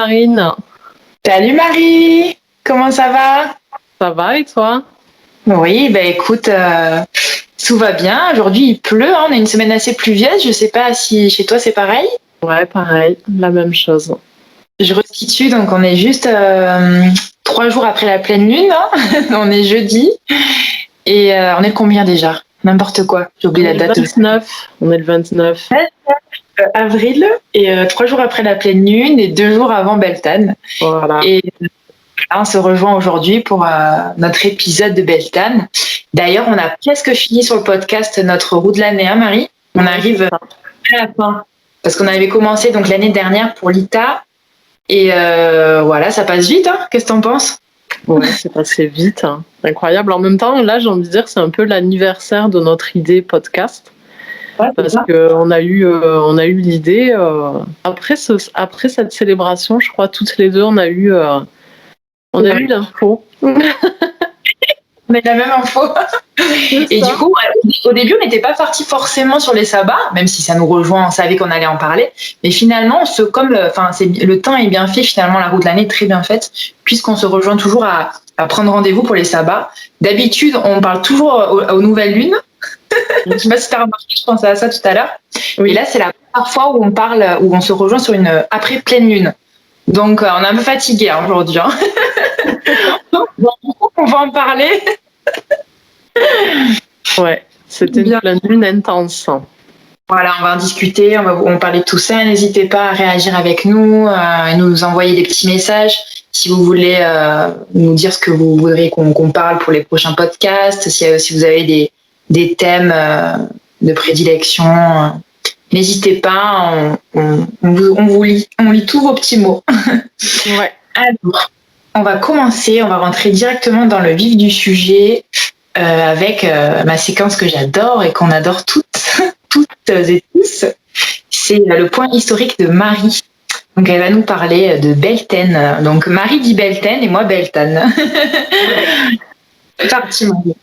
Marine. Salut Marie, comment ça va? Ça va et toi? Oui, écoute, tout va bien. Aujourd'hui il pleut, hein, on a une semaine assez pluvieuse. Je sais pas si chez toi c'est pareil. Ouais, pareil, la même chose. Je resitue, donc on est juste 3 jours après la pleine lune, hein. On est jeudi et on est le combien déjà? N'importe quoi, j'ai oublié la date. 29. On est le 29. Avril et 3 jours après la pleine lune et 2 jours avant Beltane. Voilà. Et là, on se rejoint aujourd'hui pour notre épisode de Beltane. D'ailleurs, on a presque fini sur le podcast notre roue de l'année, hein, Marie? On arrive à la fin. Parce qu'on avait commencé donc l'année dernière pour l'ITA. Et voilà, ça passe vite, hein? Qu'est-ce que t'en penses? Ouais, c'est passé vite. Hein. Incroyable. En même temps, là, j'ai envie de dire, c'est un peu l'anniversaire de notre idée podcast. Ouais, parce qu'on a eu l'idée. Après cette célébration, je crois, toutes les deux, on a eu l'info. On a la même info. Et du coup, au début, on n'était pas parti forcément sur les sabbats, même si ça nous rejoint, on savait qu'on allait en parler. Mais finalement, le temps est bien fait, finalement, la roue de l'année est très bien faite, puisqu'on se rejoint toujours à prendre rendez-vous pour les sabbats. D'habitude, on parle toujours aux nouvelles lunes. Je ne sais pas si tu as remarqué, je pensais à ça tout à l'heure. Oui. Et là, c'est la première fois où on se rejoint sur une après pleine lune. Donc, on est un peu fatigué aujourd'hui. Hein. On va en parler. Ouais, c'était une pleine lune intense. Voilà, on va en discuter, on va parler de tout ça. N'hésitez pas à réagir avec nous, à nous envoyer des petits messages. Si vous voulez nous dire ce que vous voudriez qu'on parle pour les prochains podcasts, si vous avez des thèmes de prédilection, n'hésitez pas, on lit tous vos petits mots. Ouais. Alors, on va commencer, on va rentrer directement dans le vif du sujet avec ma séquence que j'adore et qu'on adore toutes et tous. C'est le point historique de Marie. Donc elle va nous parler de Beltane. Donc Marie dit Beltane et moi Beltane. C'est parti Marie.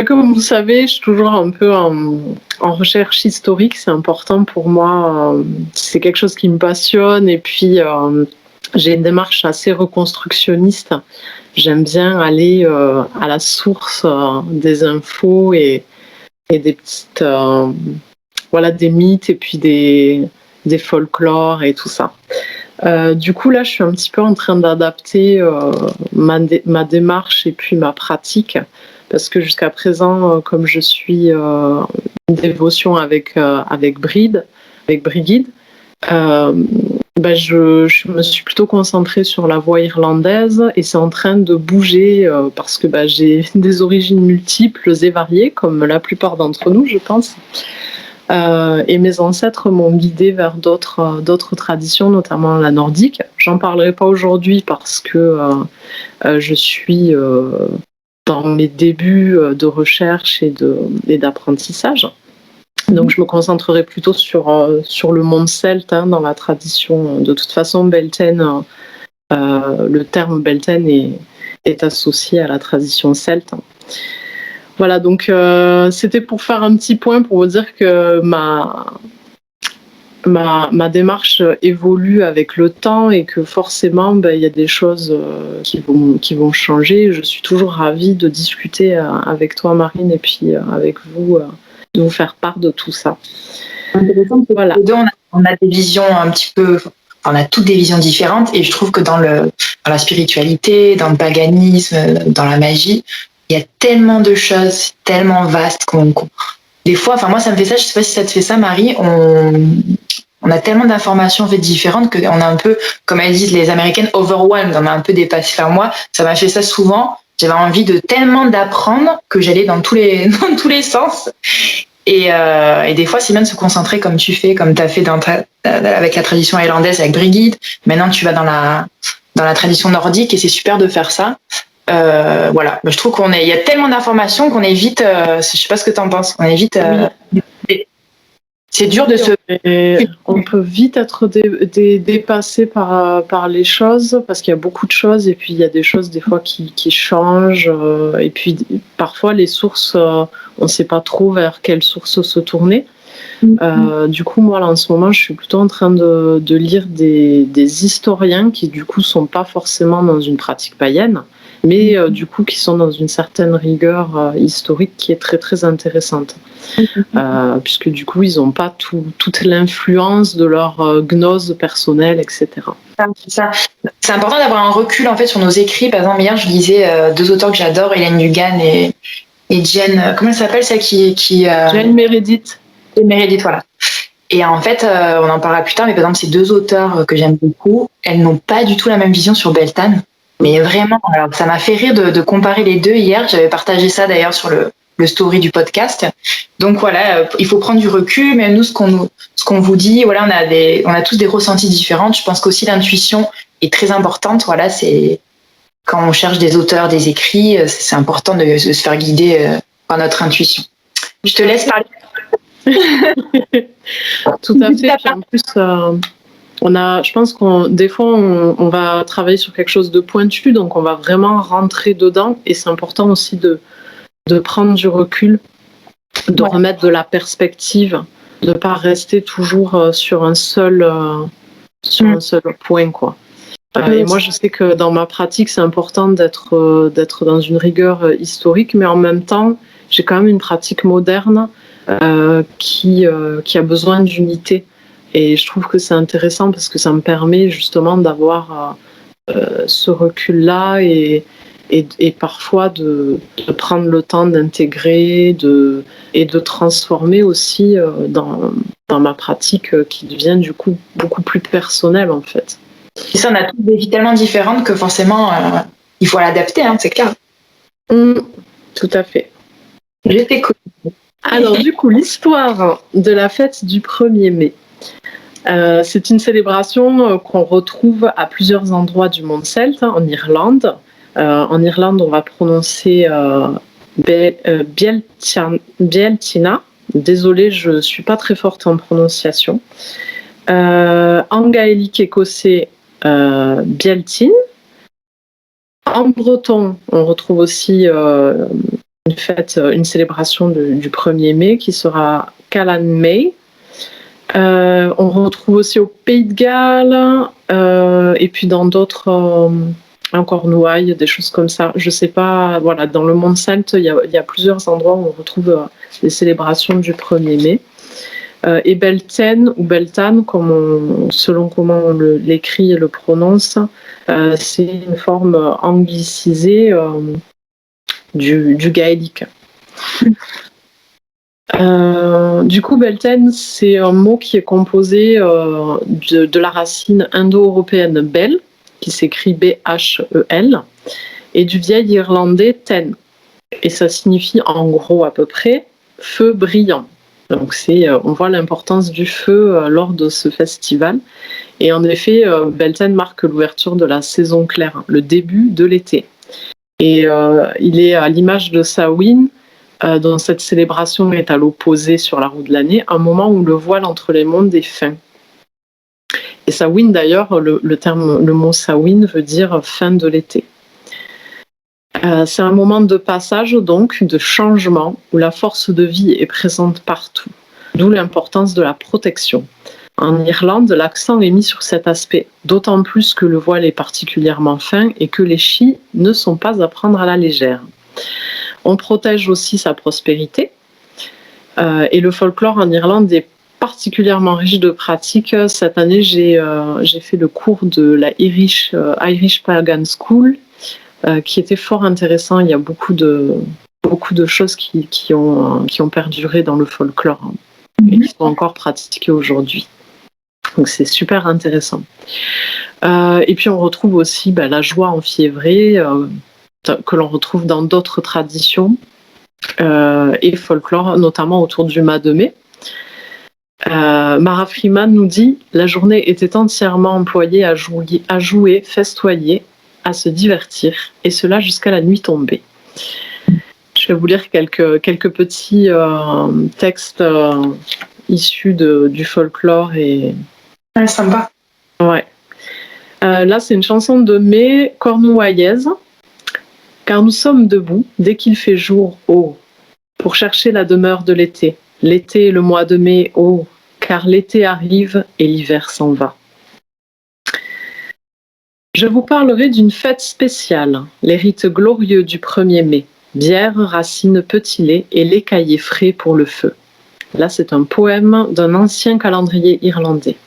Comme vous savez, je suis toujours un peu en recherche historique. C'est important pour moi. C'est quelque chose qui me passionne. Et puis, j'ai une démarche assez reconstructionniste. J'aime bien aller à la source des infos et des petites... des mythes et puis des folklores et tout ça. Du coup, là, je suis un petit peu en train d'adapter ma démarche et puis ma pratique. Parce que jusqu'à présent, comme je suis une dévotion avec Brigitte, je me suis plutôt concentrée sur la voie irlandaise et c'est en train de bouger parce que j'ai des origines multiples et variées, comme la plupart d'entre nous, je pense. Et mes ancêtres m'ont guidée vers d'autres traditions, notamment la nordique. J'en parlerai pas aujourd'hui parce que je suis dans mes débuts de recherche et d'apprentissage. Donc je me concentrerai plutôt sur le monde celte, hein, dans la tradition. De toute façon, Beltane, le terme Beltane est associé à la tradition celte. Voilà, donc c'était pour faire un petit point pour vous dire que ma démarche évolue avec le temps et que forcément, il y a des choses qui vont changer. Je suis toujours ravie de discuter avec toi, Marine, et puis avec vous, de vous faire part de tout ça. Voilà. Les deux, on a des visions un petit peu... On a toutes des visions différentes et je trouve que dans la spiritualité, dans le paganisme, dans la magie, il y a tellement de choses, tellement vastes des fois, moi ça me fait ça, je sais pas si ça te fait ça Marie, on a tellement d'informations différentes qu'on a un peu, comme elles disent les Américaines, overwhelmed, on a un peu dépassé. Moi, ça m'a fait ça souvent, j'avais envie de tellement d'apprendre que j'allais dans tous les sens. Et des fois, c'est bien de se concentrer comme tu fais, comme tu as fait avec la tradition irlandaise avec Brigitte. Maintenant, tu vas dans la tradition nordique et c'est super de faire ça. Voilà, je trouve il y a tellement d'informations qu'on évite. Je sais pas ce que tu en penses. On évite. C'est dur de on peut vite être dépassé par les choses parce qu'il y a beaucoup de choses et puis il y a des choses des fois qui changent et puis parfois les sources, on ne sait pas trop vers quelle source se tourner. Du coup, moi, là, en ce moment, je suis plutôt en train de lire des historiens qui, du coup, sont pas forcément dans une pratique païenne, mais du coup, qui sont dans une certaine rigueur historique qui est très, très intéressante. Puisque, du coup, ils n'ont pas toute l'influence de leur gnose personnelle, etc. C'est ça. C'est important d'avoir un recul, en fait, sur nos écrits. Par exemple, hier, je lisais 2 auteurs que j'adore, Hélène Dugan et Jen... comment elle s'appelle, celle qui Jane Meredith. Jane Meredith, voilà. Et en fait, on en parlera plus tard, mais par exemple, ces 2 auteurs que j'aime beaucoup, elles n'ont pas du tout la même vision sur Beltane. Mais vraiment, alors, ça m'a fait rire de comparer les deux hier. J'avais partagé ça d'ailleurs sur le story du podcast. Donc voilà, il faut prendre du recul. Même nous, ce qu'on vous dit, voilà, on a tous des ressentis différents. Je pense qu'aussi l'intuition est très importante. Voilà, c'est quand on cherche des auteurs, des écrits, c'est important de se faire guider par notre intuition. Je te laisse parler. Tout à fait. Puis en plus, je pense des fois, on va travailler sur quelque chose de pointu, donc on va vraiment rentrer dedans. Et c'est important aussi de prendre du recul, de remettre de la perspective, de ne pas rester toujours sur un seul point, quoi. Et moi, je sais que dans ma pratique, c'est important d'être dans une rigueur historique, mais en même temps, j'ai quand même une pratique moderne qui a besoin d'unité. Et je trouve que c'est intéressant parce que ça me permet justement d'avoir ce recul-là et parfois de prendre le temps d'intégrer et de transformer aussi dans ma pratique qui devient du coup beaucoup plus personnelle en fait. Et ça, on a toutes des vies tellement différentes que forcément, il faut l'adapter, hein, c'est clair. Tout à fait. Je t'écoute. Alors du coup, l'histoire de la fête du 1er mai. C'est une célébration qu'on retrouve à plusieurs endroits du monde celte, en Irlande. En Irlande, on va prononcer Bealtaine. Désolée, je ne suis pas très forte en prononciation. En gaélique écossais, Bealtaine. En breton, on retrouve aussi une célébration du 1er mai qui sera Callan May. On retrouve aussi au Pays de Galles et puis dans d'autres, encore Noailles, des choses comme ça. Je sais pas, voilà, dans le monde celte, il y a plusieurs endroits où on retrouve les célébrations du 1er mai. Et Beltane ou Beltane, selon comment on l'écrit et le prononce, c'est une forme anglicisée du gaélique. Du coup, Beltane, c'est un mot qui est composé de la racine indo-européenne bel, qui s'écrit B-H-E-L, et du vieil irlandais ten. Et ça signifie en gros à peu près feu brillant. Donc on voit l'importance du feu lors de ce festival. Et en effet, Beltane marque l'ouverture de la saison claire, le début de l'été. Et il est à l'image de Samhain, dont cette célébration est à l'opposé sur la roue de l'année, un moment où le voile entre les mondes est fin. Et Samhain, d'ailleurs, le mot Samhain veut dire fin de l'été. C'est un moment de passage, donc, de changement, où la force de vie est présente partout, d'où l'importance de la protection. En Irlande, l'accent est mis sur cet aspect, d'autant plus que le voile est particulièrement fin et que les chis ne sont pas à prendre à la légère. On protège aussi sa prospérité. Et le folklore en Irlande est particulièrement riche de pratiques. Cette année, j'ai fait le cours de la Irish Pagan School, qui était fort intéressant. Il y a beaucoup de choses qui ont perduré dans le folklore et qui sont encore pratiquées aujourd'hui. Donc c'est super intéressant. Et puis on retrouve aussi la joie enfiévrée, que l'on retrouve dans d'autres traditions et folklore, notamment autour du mois de mai. Mara Freeman nous dit « La journée était entièrement employée à jouer, festoyer, à se divertir, et cela jusqu'à la nuit tombée. » Je vais vous lire quelques petits textes issus du folklore. Ouais, sympa. Ouais. Là, c'est une chanson de mai cornouaillaise. Car nous sommes debout dès qu'il fait jour haut, pour chercher la demeure de l'été, L'été et le mois de mai, oh, car l'été arrive et l'hiver s'en va. Je vous parlerai d'une fête spéciale, les rites glorieux du 1er mai. Bière, racines, petit lait et lait caillé frais pour le feu. Là, c'est un poème d'un ancien calendrier irlandais.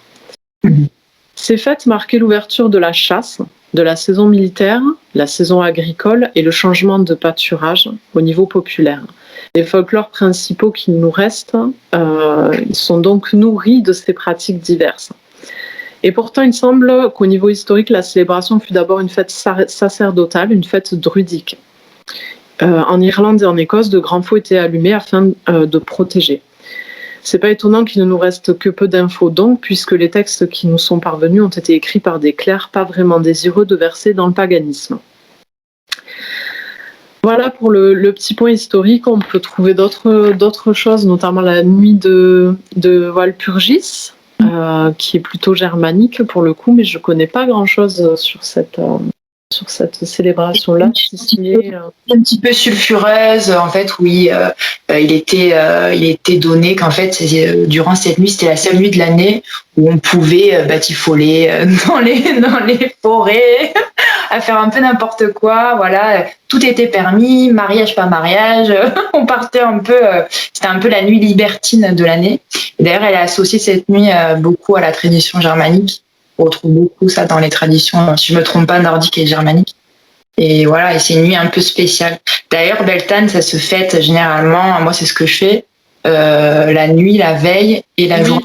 Ces fêtes marquaient l'ouverture de la chasse, de la saison militaire, la saison agricole et le changement de pâturage au niveau populaire. Les folklores principaux qui nous restent ils sont donc nourris de ces pratiques diverses. Et pourtant, il semble qu'au niveau historique, la célébration fut d'abord une fête sacerdotale, une fête druidique. En Irlande et en Écosse, de grands feux étaient allumés afin de protéger. C'est pas étonnant qu'il ne nous reste que peu d'infos donc, puisque les textes qui nous sont parvenus ont été écrits par des clercs pas vraiment désireux de verser dans le paganisme. Voilà pour le petit point historique. On peut trouver d'autres choses, notamment la nuit de Walpurgis, qui est plutôt germanique pour le coup, mais je connais pas grand-chose sur cette célébration-là. Un petit peu sulfureuse, en fait, oui. Il était donné qu'en fait, durant cette nuit, c'était la seule nuit de l'année où on pouvait batifoler dans les forêts, à faire un peu n'importe quoi. Voilà, tout était permis, mariage pas mariage. On partait un peu. C'était un peu la nuit libertine de l'année. D'ailleurs, elle a associé cette nuit beaucoup à la tradition germanique. On retrouve beaucoup ça dans les traditions, si je ne me trompe pas, nordiques et germaniques. Et voilà, et c'est une nuit un peu spéciale. D'ailleurs, Beltane, ça se fête généralement, moi c'est ce que je fais, la nuit, la veille et la journée.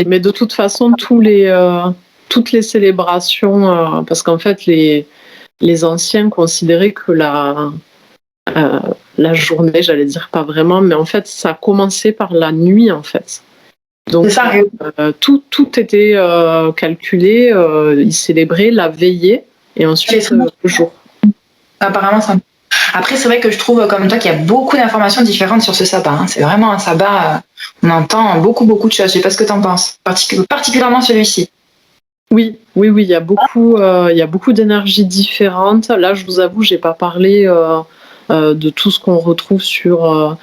Mais de toute façon, toutes les célébrations, parce qu'en fait, les anciens considéraient que la journée, j'allais dire pas vraiment, mais en fait, ça commençait par la nuit, en fait. Donc, tout était calculé, ils célébraient la veillée et ensuite le jour. Apparemment, ça. Après, c'est vrai que je trouve, comme toi, qu'il y a beaucoup d'informations différentes sur ce sabbat. Hein. C'est vraiment un sabbat, on entend beaucoup de choses. Je sais pas ce que tu en penses, particulièrement celui-ci. Oui, il y a beaucoup d'énergies différentes. Là, je vous avoue, j'ai pas parlé de tout ce qu'on retrouve sur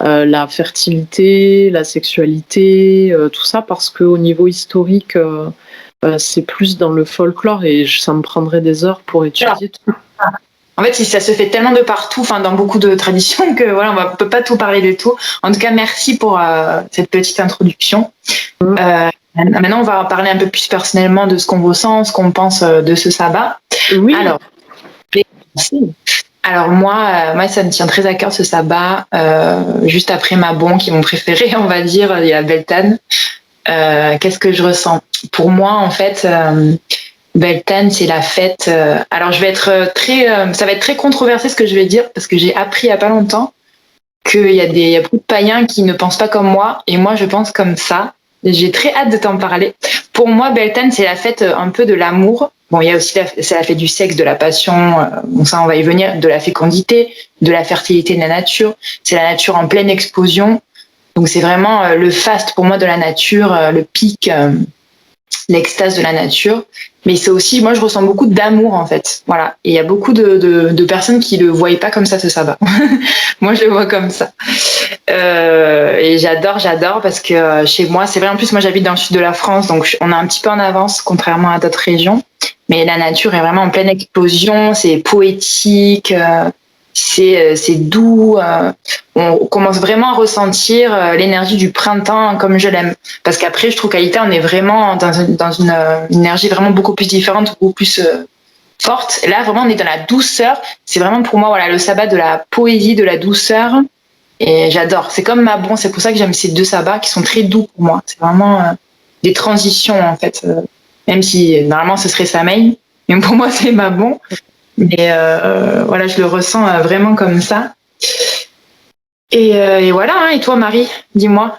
la fertilité, la sexualité, tout ça, parce qu'au niveau historique, c'est plus dans le folklore et ça me prendrait des heures pour étudier tout. En fait, ça se fait tellement de partout, dans beaucoup de traditions, que voilà, on ne peut pas tout parler de tout. En tout cas, merci pour cette petite introduction. Maintenant, on va parler un peu plus personnellement de ce qu'on ressent, ce qu'on pense de ce sabbat. Oui. Alors moi, ça me tient très à cœur ce sabbat. Juste après Mabon, qui est mon préféré, on va dire, il y a Beltane. Qu'est-ce que je ressens? Pour moi, en fait, Beltane, c'est la fête. Alors, ça va être très controversé ce que je vais dire, parce que j'ai appris il y a pas longtemps qu'il y a beaucoup de païens qui ne pensent pas comme moi, et moi, je pense comme ça. J'ai très hâte de t'en parler. Pour moi, Beltane, c'est la fête un peu de l'amour. Bon, il y a aussi c'est la fête du sexe, de la passion. Bon, ça, on va y venir. De la fécondité, de la fertilité de la nature. C'est la nature en pleine explosion. Donc, c'est vraiment le faste pour moi de la nature, le pic, l'extase de la nature. Mais c'est aussi, moi, je ressens beaucoup d'amour, en fait. Voilà. Et il y a beaucoup de personnes qui le voient pas comme ça, ce sabbat. Moi, je le vois comme ça. Et j'adore parce que chez moi, c'est vrai, en plus, moi, j'habite dans le sud de la France, donc on est un petit peu en avance, contrairement à d'autres régions. Mais la nature est vraiment en pleine explosion, c'est poétique, c'est doux. On commence vraiment à ressentir l'énergie du printemps comme je l'aime. Parce qu'après, je trouve qu'à l'hiver, on est vraiment dans une énergie vraiment beaucoup plus différente, beaucoup plus forte. Et là, vraiment, on est dans la douceur. C'est vraiment pour moi, voilà, le sabbat de la poésie, de la douceur. Et j'adore. C'est comme Mabon. C'est pour ça que j'aime ces deux sabbats qui sont très doux pour moi. C'est vraiment des transitions, en fait. Même si, normalement, ce serait Sameï. Mais pour moi, c'est Mabon. Mais voilà, je le ressens vraiment comme ça. Et voilà. Hein, et toi, Marie, dis-moi.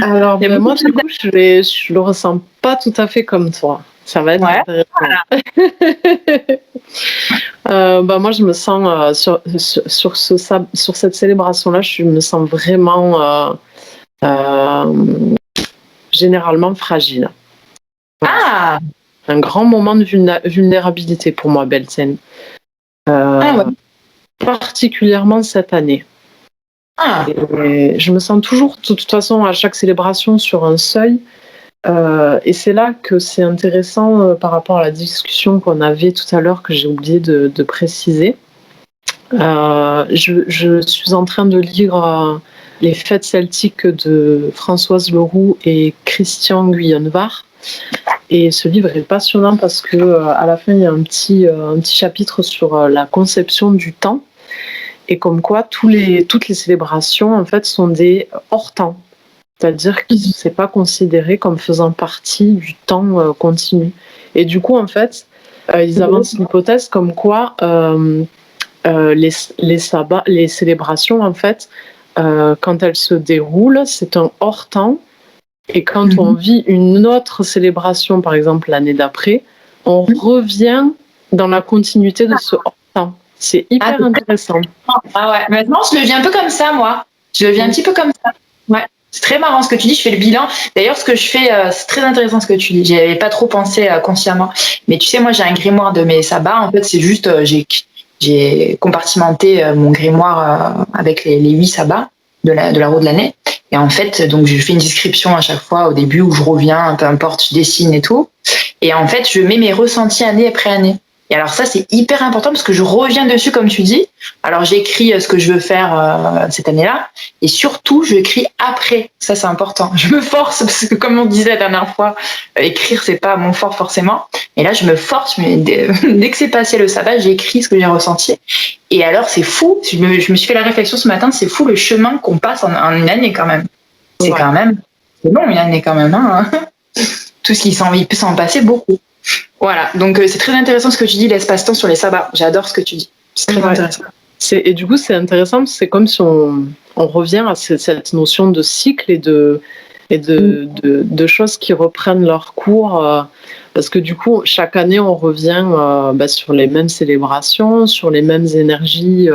Alors, moi, du coup, je le ressens pas tout à fait comme toi. Ça va être intéressant. Moi, je me sens sur cette célébration-là, je me sens vraiment généralement fragile. Voilà. Un grand moment de vulnérabilité pour moi, Beltane. Particulièrement cette année. Et je me sens toujours, de toute façon, à chaque célébration sur un seuil. Et c'est là que c'est intéressant par rapport à la discussion qu'on avait tout à l'heure, que j'ai oublié de préciser. Je suis en train de lire Les Fêtes celtiques de Françoise Leroux et Christian Guyonnevar. Et ce livre est passionnant parce que à la fin, il y a un petit chapitre sur la conception du temps. Et comme quoi, toutes les célébrations, en fait, sont des hors-temps. C'est-à-dire que ce n'est pas considéré comme faisant partie du temps continu. Et du coup, en fait, ils avancent l'hypothèse comme quoi les célébrations, en fait, quand elles se déroulent, c'est un hors-temps. Et quand on vit une autre célébration, par exemple l'année d'après, on revient dans la continuité de ce hors-temps. C'est hyper intéressant. Ah ouais, maintenant je le vis un peu comme ça, moi. Je le vis un petit peu comme ça. Ouais. C'est très marrant ce que tu dis, je fais le bilan. D'ailleurs, ce que je fais, c'est très intéressant ce que tu dis. J'y avais pas trop pensé consciemment. Mais tu sais, moi j'ai un grimoire de mes sabbats. En fait, c'est juste, j'ai compartimenté mon grimoire avec les 8 sabbats de la roue de l'année. Et en fait, donc je fais une description à chaque fois au début où je reviens, peu importe, je dessine et tout. Et en fait, je mets mes ressentis année après année. Et alors ça, c'est hyper important parce que je reviens dessus, comme tu dis. Alors j'écris ce que je veux faire cette année-là. Et surtout, je écris après. Ça, c'est important. Je me force parce que comme on disait la dernière fois, écrire, c'est pas mon fort forcément. Et là, je me force. Mais dès que c'est passé le sabbat, j'écris ce que j'ai ressenti. Et alors, c'est fou. Je me suis fait la réflexion ce matin. C'est fou le chemin qu'on passe en une année quand même. C'est quand même... C'est long une année quand même. Hein. Tout ce il peut s'en passer beaucoup. Voilà, donc c'est très intéressant ce que tu dis, l'espace-temps sur les sabbats. J'adore ce que tu dis. C'est très intéressant. Et du coup, c'est intéressant, c'est comme si on revient à cette notion de cycle et de choses qui reprennent leur cours. Parce que du coup, chaque année, on revient sur les mêmes célébrations, sur les mêmes énergies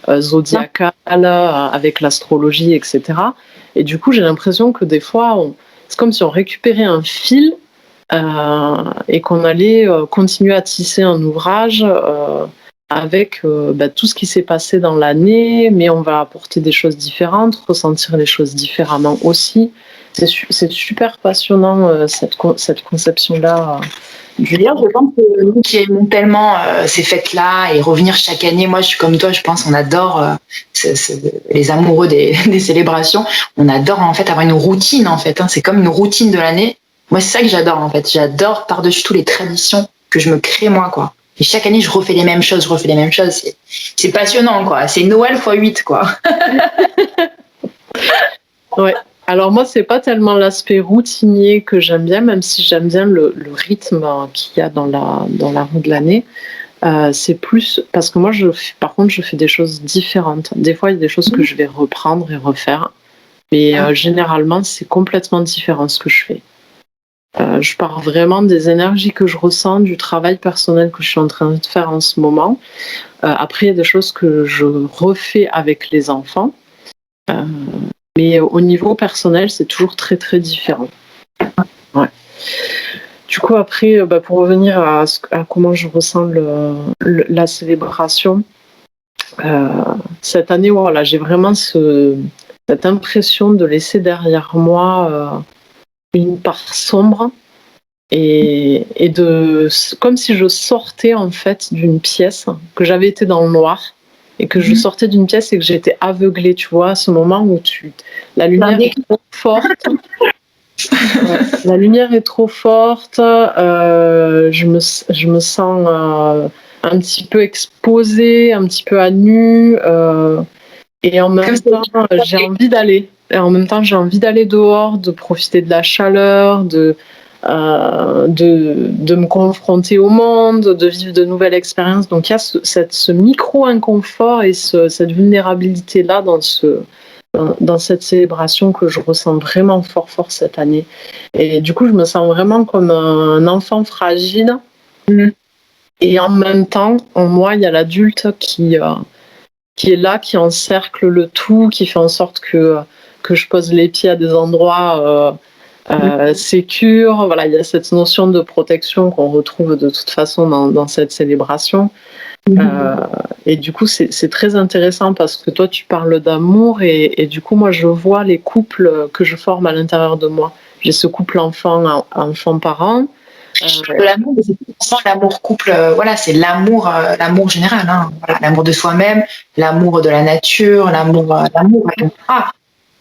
zodiacales avec l'astrologie, etc. Et du coup, j'ai l'impression que des fois, c'est comme si on récupérait un fil et qu'on allait continuer à tisser un ouvrage avec tout ce qui s'est passé dans l'année, mais on va apporter des choses différentes, ressentir les choses différemment aussi. C'est super passionnant cette conception-là. D'ailleurs, je pense que nous qui aimons tellement ces fêtes-là et revenir chaque année, moi je suis comme toi, je pense on adore les amoureux des célébrations, on adore en fait avoir une routine en fait. Hein. C'est comme une routine de l'année. Moi, c'est ça que j'adore, en fait. J'adore par-dessus toutes les traditions que je me crée, moi, quoi. Et chaque année, je refais les mêmes choses. C'est passionnant, quoi. C'est Noël x8, quoi. Ouais. Alors, moi, c'est pas tellement l'aspect routinier que j'aime bien, même si j'aime bien le rythme qu'il y a dans la roue de l'année. C'est plus... Parce que moi, par contre, je fais des choses différentes. Des fois, il y a des choses que je vais reprendre et refaire. Mais généralement, c'est complètement différent ce que je fais. Je pars vraiment des énergies que je ressens, du travail personnel que je suis en train de faire en ce moment. Après, il y a des choses que je refais avec les enfants. Mais au niveau personnel, c'est toujours très, très différent. Ouais. Du coup, après, pour revenir à comment je ressens la célébration, cette année, voilà, j'ai vraiment cette impression de laisser derrière moi une part sombre et comme si je sortais en fait d'une pièce, que j'avais été dans le noir et que je sortais d'une pièce et que j'étais aveuglée, tu vois, à ce moment où la lumière est trop forte. La lumière est trop forte, je me sens un petit peu exposée, un petit peu à nu, et en même temps j'ai envie d'aller. Et en même temps, j'ai envie d'aller dehors, de profiter de la chaleur, de me confronter au monde, de vivre de nouvelles expériences. Donc il y a ce micro-inconfort et cette vulnérabilité-là dans cette célébration que je ressens vraiment fort cette année. Et du coup, je me sens vraiment comme un enfant fragile. Et en même temps, en moi, il y a l'adulte qui est là, qui encercle le tout, qui fait en sorte que je pose les pieds à des endroits sécure. Voilà, il y a cette notion de protection qu'on retrouve de toute façon dans cette célébration. Et du coup, c'est très intéressant parce que toi, tu parles d'amour et du coup, moi, je vois les couples que je forme à l'intérieur de moi. J'ai ce couple enfant-parent. L'amour, c'est l'amour couple, voilà, c'est l'amour, l'amour général, hein. Voilà, l'amour de soi-même, l'amour de la nature, l'amour.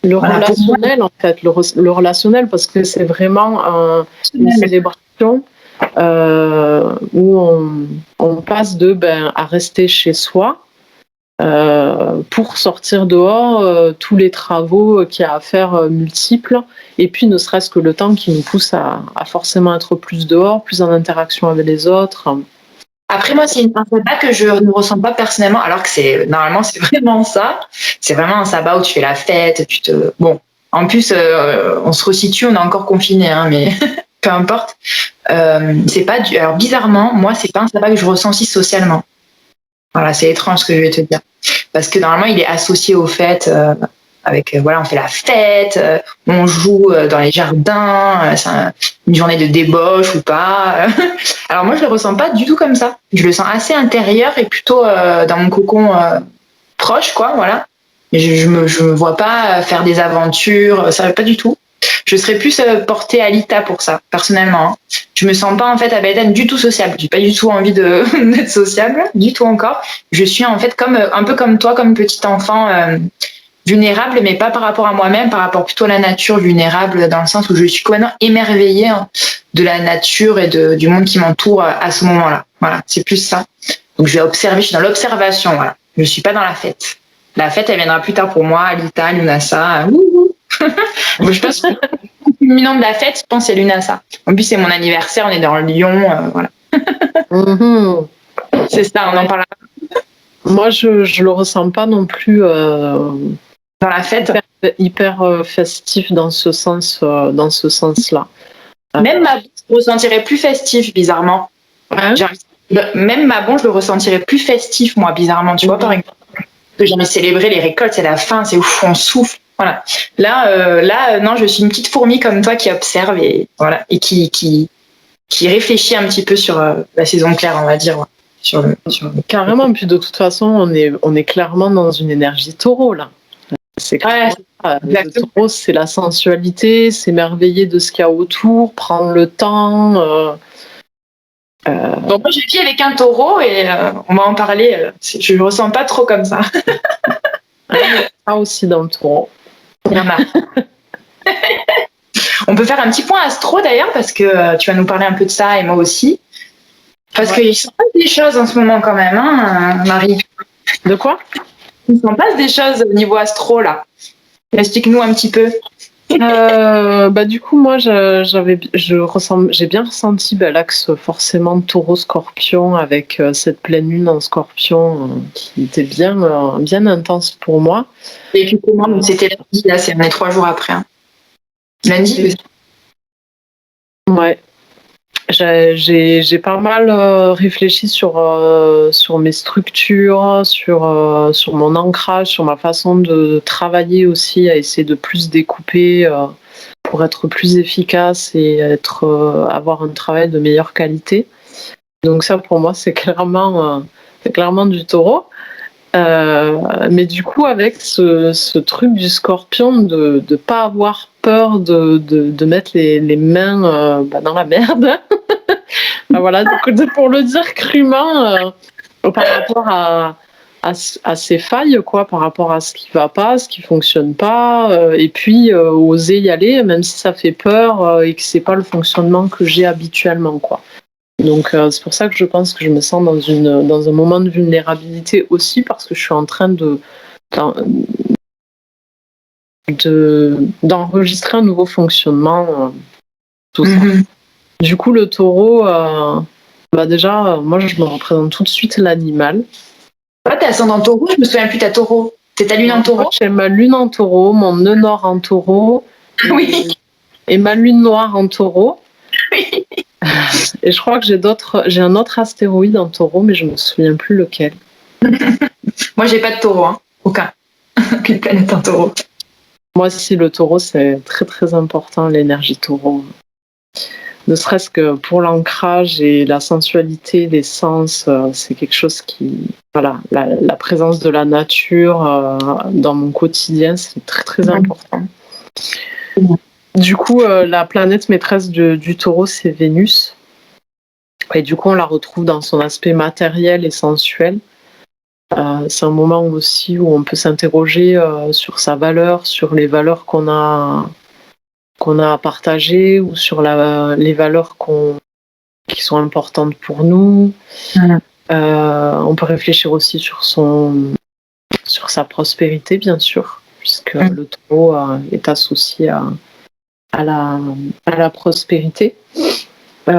Le Voilà, relationnel, en fait, le relationnel, parce que c'est vraiment une célébration où on passe à rester chez soi pour sortir dehors tous les travaux qu'il y a à faire multiples, et puis ne serait-ce que le temps qui nous pousse à forcément être plus dehors, plus en interaction avec les autres. Après, moi, c'est un sabbat que je ne ressens pas personnellement, alors que normalement, c'est vraiment ça. C'est vraiment un sabbat où tu fais la fête, bon. En plus, on se resitue, on est encore confiné, hein, mais peu importe. C'est pas alors, bizarrement, moi, c'est pas un sabbat que je ressens si socialement. Voilà, c'est étrange ce que je vais te dire. Parce que normalement, il est associé aux fêtes, voilà, on fait la fête, on joue dans les jardins, c'est une journée de débauche ou pas. Alors moi, je le ressens pas du tout comme ça. Je le sens assez intérieur et plutôt dans mon cocon proche, quoi, voilà. Je me vois pas faire des aventures, ça va pas du tout. Je serais plus portée à l'ITA pour ça, personnellement. Hein. Je me sens pas en fait à Bélène du tout sociable. J'ai pas du tout envie d'être sociable, du tout encore. Je suis en fait un peu comme toi, comme petit enfant vulnérable, mais pas par rapport à moi-même, par rapport plutôt à la nature, vulnérable dans le sens où je suis complètement émerveillée de la nature et du monde qui m'entoure à ce moment-là. Voilà, c'est plus ça. Donc je vais observer, je suis dans l'observation. Voilà, je suis pas dans la fête. La fête, elle viendra plus tard pour moi, Alita, Lunasa. Moi, je pense que le culminant de la fête, je pense, c'est Lunasa. En plus, c'est mon anniversaire, on est dans Lyon, voilà. C'est ça, on en parle. Moi, je le ressens pas non plus dans la fête. Hyper festif dans ce sens-là. Même ma bon, je le ressentirais plus festif, bizarrement. Hein? Même ma bon, je le ressentirais plus festif, moi, bizarrement. Tu vois, par exemple, que jamais célébrer les récoltes, c'est la fin, c'est ouf, on souffle. Voilà. Là, non, je suis une petite fourmi comme toi qui observe et voilà et qui réfléchit un petit peu sur la saison claire, on va dire. Carrément. Puis de toute façon, on est clairement dans une énergie taureau là. C'est clair. Le taureau, c'est la sensualité, s'émerveiller de ce qu'il y a autour, prendre le temps. Bon, moi, je vis avec un taureau et on va en parler. Je ne le ressens pas trop comme ça. Pas aussi dans le taureau. Il y en a. On peut faire un petit point astro d'ailleurs parce que tu vas nous parler un peu de ça et moi aussi. Parce qu'il s'en passe des choses en ce moment quand même, hein, Marie. De quoi? Il s'en passe des choses au niveau astro là. Explique-nous un petit peu. Du coup, moi, j'ai bien ressenti l'axe forcément taureau-scorpion avec cette pleine lune en scorpion qui était bien intense pour moi. Et puis comment? C'était lundi, là, on est 3 jours après. Hein. Lundi? Ouais. J'ai pas mal réfléchi sur mes structures, sur mon ancrage, sur ma façon de travailler aussi, à essayer de plus découper pour être plus efficace et avoir un travail de meilleure qualité. Donc ça, pour moi, c'est clairement du taureau. Mais du coup, avec ce truc du scorpion, de ne pas avoir peur de mettre les mains dans la merde. Voilà, donc, pour le dire crûment, par rapport à ces failles, quoi, par rapport à ce qui va pas, ce qui fonctionne pas, et puis oser y aller, même si ça fait peur et que c'est pas le fonctionnement que j'ai habituellement, quoi. Donc c'est pour ça que je pense que je me sens dans un moment de vulnérabilité aussi, parce que je suis en train d'enregistrer un nouveau fonctionnement, tout ça. Du coup, le taureau, déjà, moi, je me représente tout de suite l'animal. Toi, t'es ascendant taureau, je me souviens plus, t'as taureau. C'est ta lune en taureau? J'ai ma lune en taureau, mon nœud nord en taureau. Oui. Et ma lune noire en taureau. Oui. Et je crois que j'ai un autre astéroïde en taureau, mais je me souviens plus lequel. Moi, j'ai pas de taureau, hein. Aucune planète en taureau. Moi aussi, le taureau, c'est très très important, l'énergie taureau. Ne serait-ce que pour l'ancrage et la sensualité, les sens, c'est quelque chose qui... Voilà, la présence de la nature dans mon quotidien, c'est très très important. Du coup, la planète maîtresse du taureau, c'est Vénus. Et du coup, on la retrouve dans son aspect matériel et sensuel. C'est un moment aussi où on peut s'interroger sur sa valeur, sur les valeurs qu'on a à partager ou sur les valeurs qui sont importantes pour nous. On peut réfléchir aussi sur sa prospérité, bien sûr, puisque le taureau est associé à la prospérité. C'est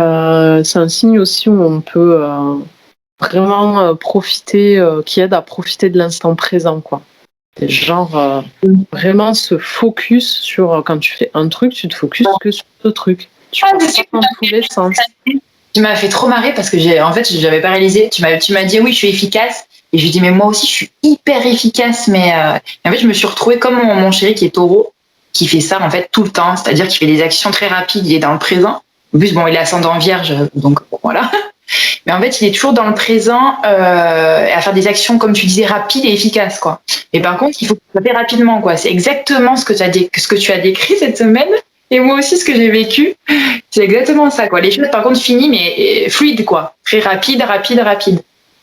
un signe aussi où on peut vraiment profiter, qui aide à profiter de l'instant présent, quoi. Genre, vraiment se focus sur, quand tu fais un truc, tu te focuses que sur ce truc. Tu Ah, penses pas dans tous les sens. Tu m'as fait trop marrer parce que en fait, j'avais pas réalisé. Tu m'as dit oui, je suis efficace. Et je lui ai dit, mais moi aussi, je suis hyper efficace. Mais en fait, je me suis retrouvée comme mon chéri qui est taureau, qui fait ça en fait tout le temps. C'est-à-dire qu'il fait des actions très rapides, il est dans le présent. En plus, bon, il est ascendant vierge, donc voilà. Mais en fait, il est toujours dans le présent à faire des actions, comme tu disais, rapides et efficaces, quoi. Et par contre, il faut le faire rapidement, quoi. C'est exactement ce que tu as décrit cette semaine. Et moi aussi, ce que j'ai vécu, c'est exactement ça, quoi. Les choses, par contre, finies, mais fluides, quoi. Très rapide.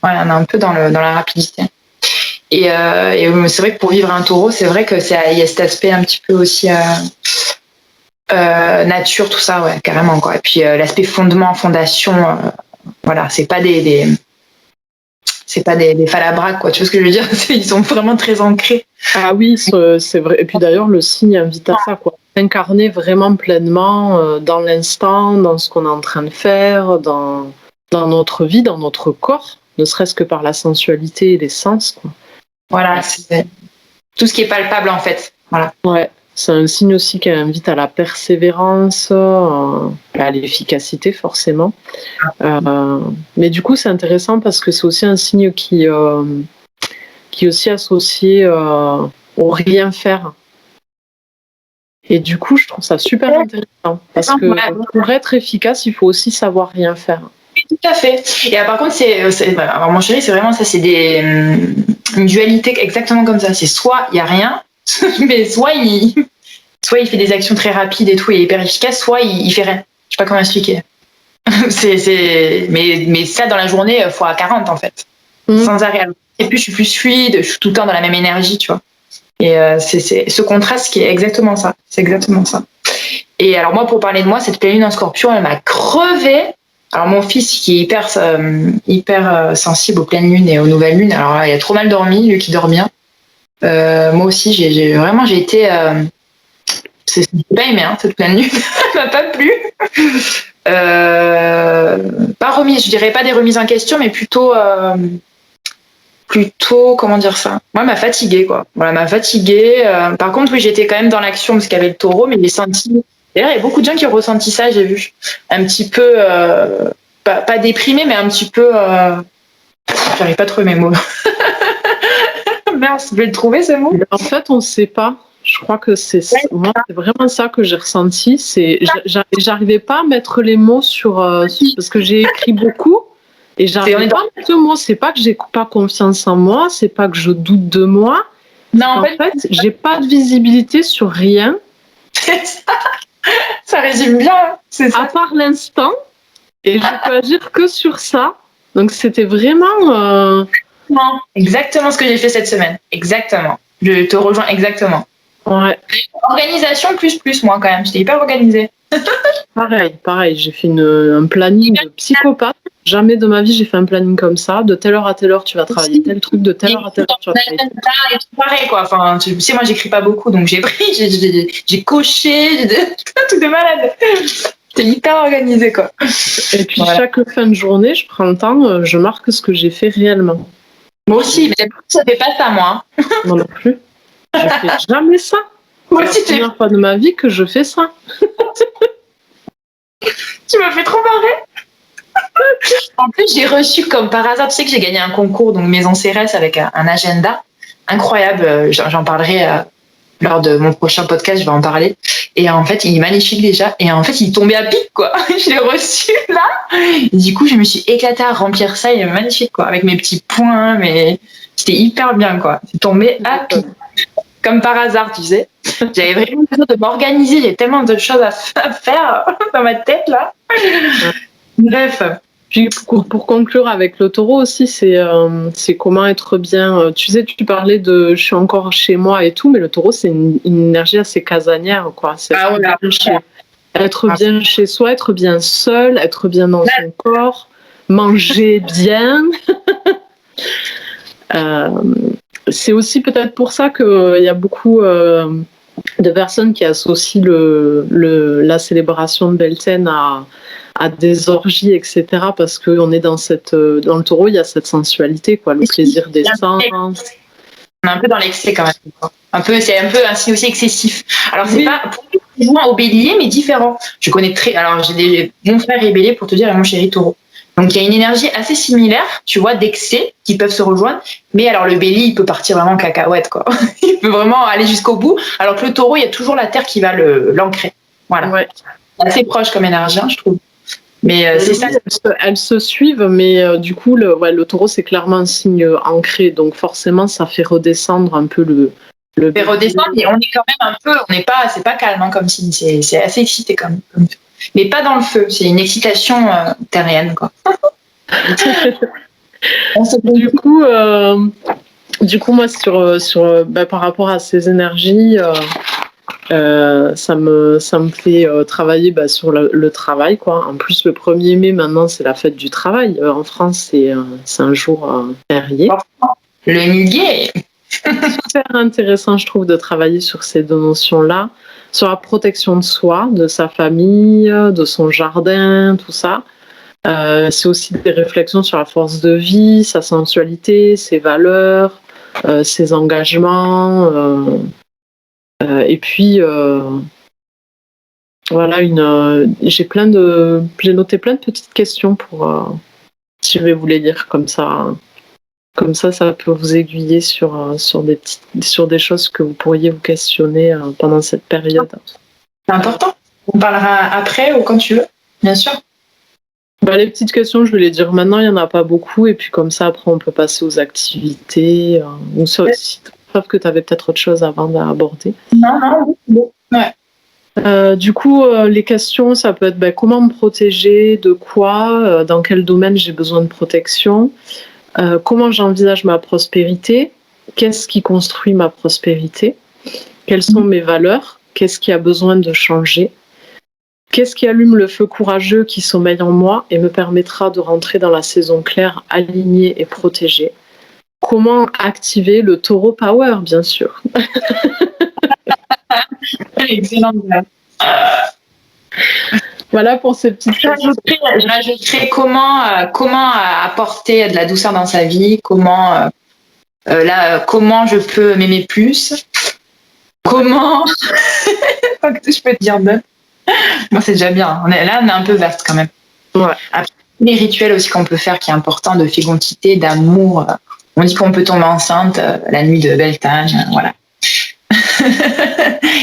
Voilà, on est un peu dans la rapidité. Et c'est vrai que pour vivre un taureau, c'est vrai que il y a cet aspect un petit peu aussi nature, tout ça, ouais, carrément, quoi. Et puis l'aspect fondation, voilà, c'est pas des falabraques, quoi. Tu vois ce que je veux dire? Ils sont vraiment très ancrés. Ah oui, c'est vrai. Et puis d'ailleurs, le signe invite à ça, quoi. S'incarner vraiment pleinement dans l'instant, dans ce qu'on est en train de faire, dans notre vie, dans notre corps, ne serait-ce que par la sensualité et les sens, quoi. Voilà, c'est tout ce qui est palpable, en fait. Voilà. Ouais. C'est un signe aussi qui invite à la persévérance, à l'efficacité forcément. Mais du coup, c'est intéressant parce que c'est aussi un signe qui est aussi associé au rien faire. Et du coup, je trouve ça super intéressant parce que pour être efficace, il faut aussi savoir rien faire. Tout à fait. Et par contre, alors mon chéri, c'est vraiment ça, c'est une dualité exactement comme ça. C'est soit il y a rien, mais soit il fait des actions très rapides et tout, il est hyper efficace, soit il fait rien. Je sais pas comment expliquer. Mais ça, dans la journée, fois 40 en fait. Sans arrêt. Et puis, je suis plus fluide, je suis tout le temps dans la même énergie, tu vois. Et c'est ce contraste qui est exactement ça. C'est exactement ça. Et alors, moi, pour parler de moi, cette pleine lune en scorpion, elle m'a crevé. Alors, mon fils, qui est hyper sensible aux pleines lunes et aux nouvelles lunes, alors là, il a trop mal dormi, lui qui dort bien. Moi aussi, j'ai été. C'est pas aimé, hein, cette pleine lune. Elle m'a pas plu. Pas remise, je dirais pas des remises en question, mais plutôt, comment dire ça? Moi, elle m'a fatiguée, quoi. Voilà, m'a fatiguée. Par contre, oui, j'étais quand même dans l'action parce qu'il y avait le taureau, mais j'ai senti. D'ailleurs, il y a beaucoup de gens qui ont ressenti ça, j'ai vu. Un petit peu, pas déprimé, mais un petit peu. J'arrive pas à trouver mes mots. Mince, je vais le trouver, ce mot. En fait, on ne sait pas. Je crois que moi, c'est vraiment ça que j'ai ressenti. J'arrivais pas à mettre les mots sur parce que j'ai écrit beaucoup et j'arrivais pas à mettre le mot. C'est pas que j'ai pas confiance en moi, c'est pas que je doute de moi. Non, en fait, j'ai pas de visibilité sur rien. C'est ça. Ça résume bien. C'est ça. À part l'instant, et je peux agir que sur ça. Donc c'était vraiment. Exactement ce que j'ai fait cette semaine. Exactement. Je te rejoins exactement. Ouais. Organisation plus, moi quand même. J'étais hyper organisée. Pareil. J'ai fait un planning de psychopathe. Jamais de ma vie j'ai fait un planning comme ça. De telle heure à telle heure tu vas travailler tel truc, de telle heure à telle heure tu vas travailler tel truc. Pareil quoi. Enfin, tu sais, moi j'écris pas beaucoup, donc j'ai pris, j'ai coché, un truc de malade. J'étais hyper organisée quoi. Et puis chaque fin de journée, je prends le temps, je marque ce que j'ai fait réellement. Moi aussi, mais ça fait pas ça moi. Moi non plus. Je fais jamais ça. Moi aussi, c'est la première fois de ma vie que je fais ça. Tu m'as fait trop marrer. En plus, j'ai reçu comme par hasard, tu sais que j'ai gagné un concours, donc Maison CRS avec un agenda incroyable. J'en parlerai lors de mon prochain podcast, je vais en parler. Et en fait, il est magnifique déjà. Et en fait, il tombait à pic, quoi. Je l'ai reçu là. Et du coup, je me suis éclatée à remplir ça. Il est magnifique, quoi. Avec mes petits points, mais c'était hyper bien, quoi. C'est tombé à pic. Comme par hasard, tu sais. J'avais vraiment besoin de m'organiser. J'ai tellement de choses à faire dans ma tête, là. Bref. Puis pour conclure avec le taureau aussi, c'est comment être bien. Tu sais, tu parlais de je suis encore chez moi et tout, mais le taureau, c'est une énergie assez casanière, quoi. C'est être bien chez soi, être bien seul, être bien dans son corps, manger bien. C'est aussi peut-être pour ça qu'il y a beaucoup de personnes qui associent la célébration de Beltane à des orgies, etc. Parce qu'on est dans le taureau, il y a cette sensualité, quoi, le plaisir des sens. On est un peu dans l'excès quand même. C'est un peu aussi excessif. Alors c'est pas pour au bélier, mais différent. J'ai des mon frère est bélier pour te dire et mon chéri taureau. Donc il y a une énergie assez similaire, tu vois, d'excès qui peuvent se rejoindre. Mais alors le bélier, il peut partir vraiment en cacahuète, quoi. Il peut vraiment aller jusqu'au bout. Alors que le taureau, il y a toujours la terre qui va l'ancrer. Voilà. Ouais. C'est assez proche comme énergie, je trouve. Mais c'est ça. Elles se suivent, mais du coup, le taureau, c'est clairement un signe ancré. Donc forcément, ça fait redescendre un peu le fait redescendre, et on est quand même un peu, c'est pas calme, hein, comme signe, c'est assez excité comme mais pas dans le feu, c'est une excitation terrienne, quoi. Du coup, moi, par rapport à ces énergies, ça me fait travailler sur le travail, quoi. En plus, le 1er mai, maintenant, c'est la fête du travail. En France, c'est un jour férié. Le muguet. Super intéressant, je trouve, de travailler sur ces deux notions-là, sur la protection de soi, de sa famille, de son jardin, tout ça. C'est aussi des réflexions sur la force de vie, sa sensualité, ses valeurs, ses engagements. Et puis, voilà, j'ai noté plein de petites questions pour, si je vais vous les lire comme ça. Comme ça peut vous aiguiller sur des choses que vous pourriez vous questionner pendant cette période. C'est important. On parlera après ou quand tu veux, bien sûr. Les petites questions, je vais les dire maintenant, il n'y en a pas beaucoup. Et puis comme ça, après, on peut passer aux activités. Ou ça aussi. Sauf que tu avais peut-être autre chose avant d'aborder. Non. Ouais. Du coup, les questions, ça peut être comment me protéger, de quoi, dans quel domaine j'ai besoin de protection. Comment j'envisage ma prospérité? Qu'est-ce qui construit ma prospérité? Quelles sont mes valeurs? Qu'est-ce qui a besoin de changer? Qu'est-ce qui allume le feu courageux qui sommeille en moi et me permettra de rentrer dans la saison claire, alignée et protégée? Comment activer le taureau power, bien sûr? Excellent. Voilà pour ces petites choses. Je rajouterai comment apporter de la douceur dans sa vie, comment je peux m'aimer plus, comment je peux te dire d'autres. Moi, c'est déjà bien. On est un peu vaste quand même. Ouais. Après, les rituels aussi qu'on peut faire, qui est important, de fécondité, d'amour. On dit qu'on peut tomber enceinte la nuit de Beltane, voilà.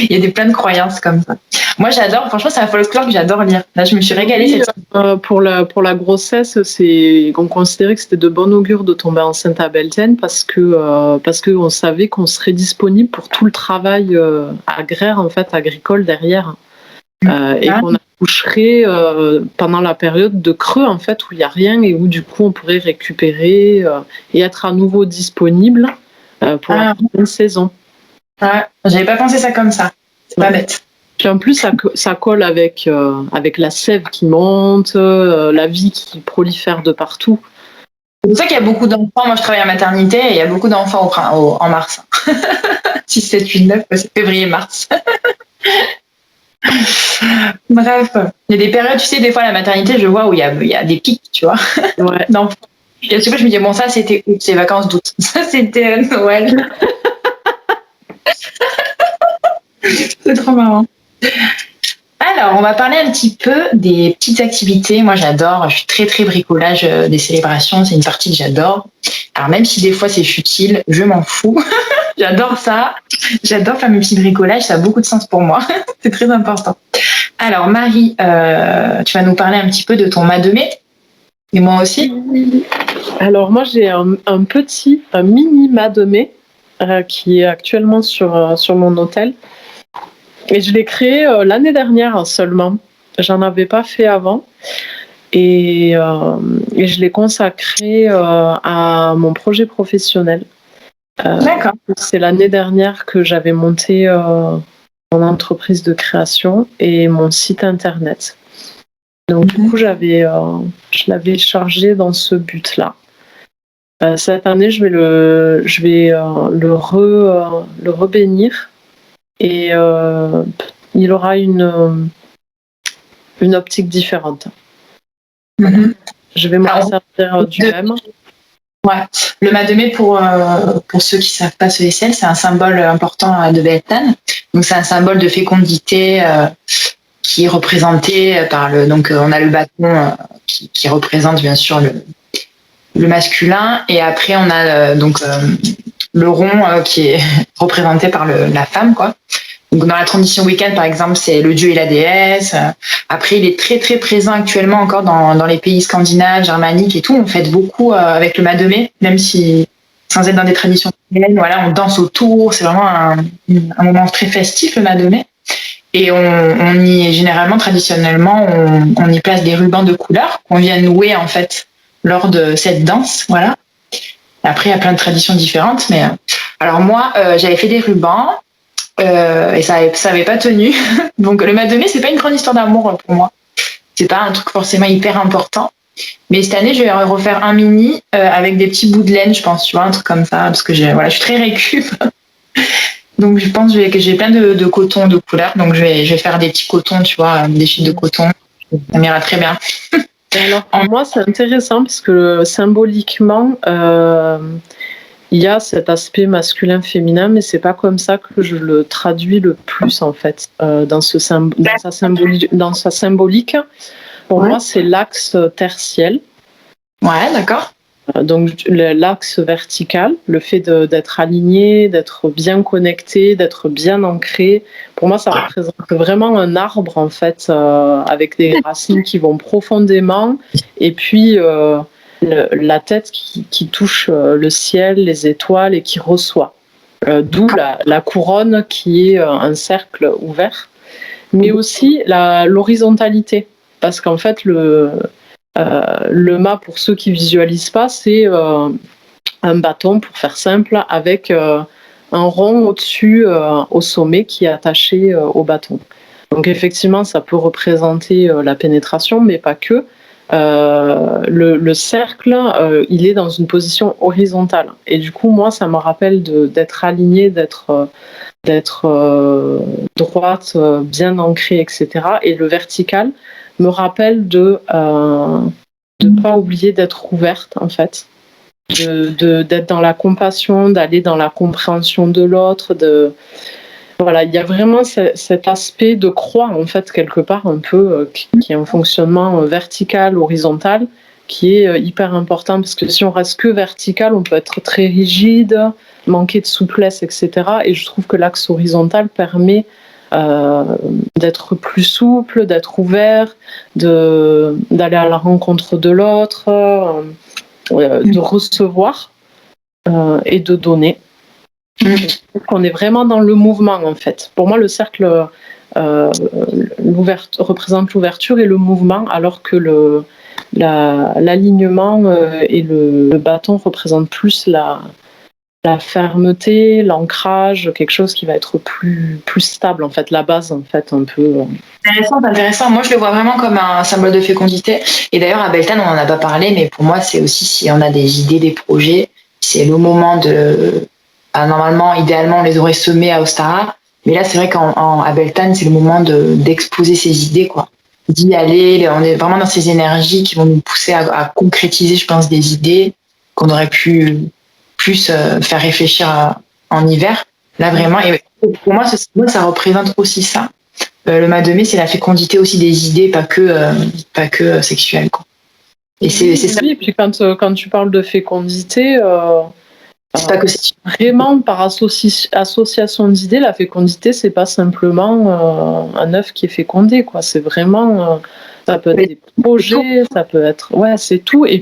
Il y a plein de croyances comme ça. Moi, j'adore, franchement, c'est un folklore que j'adore lire. Là, je me suis régalée. Pour la grossesse, on considérait que c'était de bon augure de tomber enceinte à Beltane parce qu'on savait qu'on serait disponible pour tout le travail agraire, en fait, agricole derrière. Et qu'on accoucherait pendant la période de creux, en fait, où il n'y a rien et où, du coup, on pourrait récupérer et être à nouveau disponible pour la prochaine saison. Ouais, j'avais pas pensé ça comme ça. C'est pas bête. Puis en plus, ça colle avec la sève qui monte, la vie qui prolifère de partout. C'est pour ça qu'il y a beaucoup d'enfants. Moi, je travaille en maternité et il y a beaucoup d'enfants en mars. 6, 7, 8, 9, c'est février-mars. Bref, il y a des périodes, tu sais, des fois à la maternité, je vois où il y a des pics, tu vois. Ouais. Et à chaque fois, je me dis, bon, ça, c'était août, c'est vacances d'août. Ça, c'était Noël. C'est trop marrant. Alors, on va parler un petit peu des petites activités. Moi, j'adore. Je suis très, très bricolage des célébrations. C'est une partie que j'adore. Alors, même si des fois, c'est futile, je m'en fous. J'adore ça. J'adore faire mes petits bricolages. Ça a beaucoup de sens pour moi. C'est très important. Alors, Marie, tu vas nous parler un petit peu de ton Mademé. Et moi aussi. Alors, moi, j'ai un mini Mademé qui est actuellement sur mon hôtel. Et je l'ai créé l'année dernière seulement. J'en avais pas fait avant. Et je l'ai consacré à mon projet professionnel. D'accord. C'est l'année dernière que j'avais monté mon entreprise de création et mon site internet. Donc du coup, je l'avais chargé dans ce but-là. Cette année, je vais le rebénir et il aura une optique différente. Je vais me servir du même. Ouais. Le Mademé, pour ceux qui savent pas ce que c'est un symbole important de Beltane. Donc c'est un symbole de fécondité qui est représenté par donc on a le bâton qui représente bien sûr le masculin, et après on a le rond qui est représenté par la femme, quoi. Donc dans la tradition Wiccan, par exemple, c'est le dieu et la déesse. Après, il est très très présent actuellement encore dans les pays scandinaves, germaniques et tout. On fête beaucoup avec le Mademé, même si sans être dans des traditions wiccanes, voilà, on danse autour. C'est vraiment un moment très festif, le Mademé. Et on y généralement, traditionnellement, on y place des rubans de couleur qu'on vient nouer en fait lors de cette danse, voilà. Après, il y a plein de traditions différentes, mais alors moi, j'avais fait des rubans. Et ça avait pas tenu. Donc le Mademé, c'est pas une grande histoire d'amour pour moi. C'est pas un truc forcément hyper important. Mais cette année, je vais refaire un mini avec des petits bouts de laine, je pense, tu vois, un truc comme ça, parce que je suis très récup. Donc je pense que j'ai plein de coton de couleur. Donc je vais faire des petits cotons, tu vois, des fils de coton. Ça m'ira très bien. Alors pour moi, c'est intéressant parce que symboliquement, il y a cet aspect masculin-féminin, mais c'est pas comme ça que je le traduis le plus en fait dans sa symbolique. Pour moi, c'est l'axe tertiel. Ouais, d'accord. Donc l'axe vertical, le fait d'être aligné, d'être bien connecté, d'être bien ancré. Pour moi, ça représente vraiment un arbre en fait, avec des racines qui vont profondément, et puis la tête qui touche le ciel, les étoiles et qui reçoit. D'où la couronne qui est un cercle ouvert, mais aussi l'horizontalité, parce qu'en fait le mât, pour ceux qui visualisent pas, c'est un bâton, pour faire simple, avec un rond au-dessus, au sommet, qui est attaché au bâton. Donc effectivement, ça peut représenter la pénétration, mais pas que. Le cercle, il est dans une position horizontale. Et du coup, moi, ça me rappelle d'être aligné, d'être droite, bien ancrée, etc. Et le vertical me rappelle de ne pas oublier d'être ouverte, en fait. D'être dans la compassion, d'aller dans la compréhension de l'autre, voilà, il y a vraiment cet aspect de croix, en fait, quelque part, un peu, qui est un fonctionnement vertical, horizontal, qui est hyper important, parce que si on reste que vertical, on peut être très rigide, manquer de souplesse, etc. Et je trouve que l'axe horizontal permet d'être plus souple, d'être ouvert, d'aller à la rencontre de l'autre, de recevoir et de donner. On est vraiment dans le mouvement, en fait. Pour moi, le cercle représente l'ouverture et le mouvement, alors que l'alignement et le bâton représentent plus la fermeté, l'ancrage, quelque chose qui va être plus stable, en fait, la base, en fait, un peu. Intéressant. Moi, je le vois vraiment comme un symbole de fécondité. Et d'ailleurs, à Beltane, on n'en a pas parlé, mais pour moi, c'est aussi, si on a des idées, des projets, c'est le moment de... normalement, idéalement, on les aurait semés à Ostara. Mais là, c'est vrai qu'à Beltane, c'est le moment d'exposer ses idées, quoi. D'y aller. On est vraiment dans ces énergies qui vont nous pousser à concrétiser, je pense, des idées qu'on aurait pu plus faire réfléchir en hiver. Là, vraiment, et pour moi, ça représente aussi ça. Le Mademé, c'est la fécondité aussi des idées, pas que sexuelles, quoi. Et c'est ça. Oui, et puis quand tu parles de fécondité, C'est pas que c'est vraiment par association d'idées. La fécondité, c'est pas simplement un œuf qui est fécondé, quoi. C'est vraiment, ça peut être des projets, ça peut être, ouais, c'est tout. Et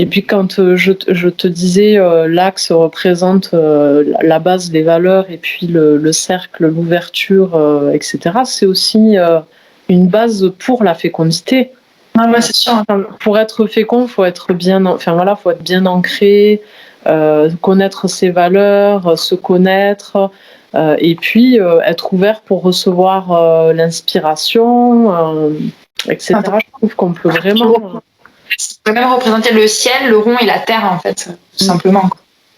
puis quand je te disais, l'axe représente la base, les valeurs, et puis le cercle, l'ouverture, etc. C'est aussi une base pour la fécondité. Ah ouais, c'est sûr. Pour être fécond, faut être bien ancré, connaître ses valeurs, se connaître, et puis être ouvert pour recevoir l'inspiration, etc. Je trouve qu'on peut vraiment. Ça peut même représenter le ciel, le rond et la terre, en fait, tout simplement.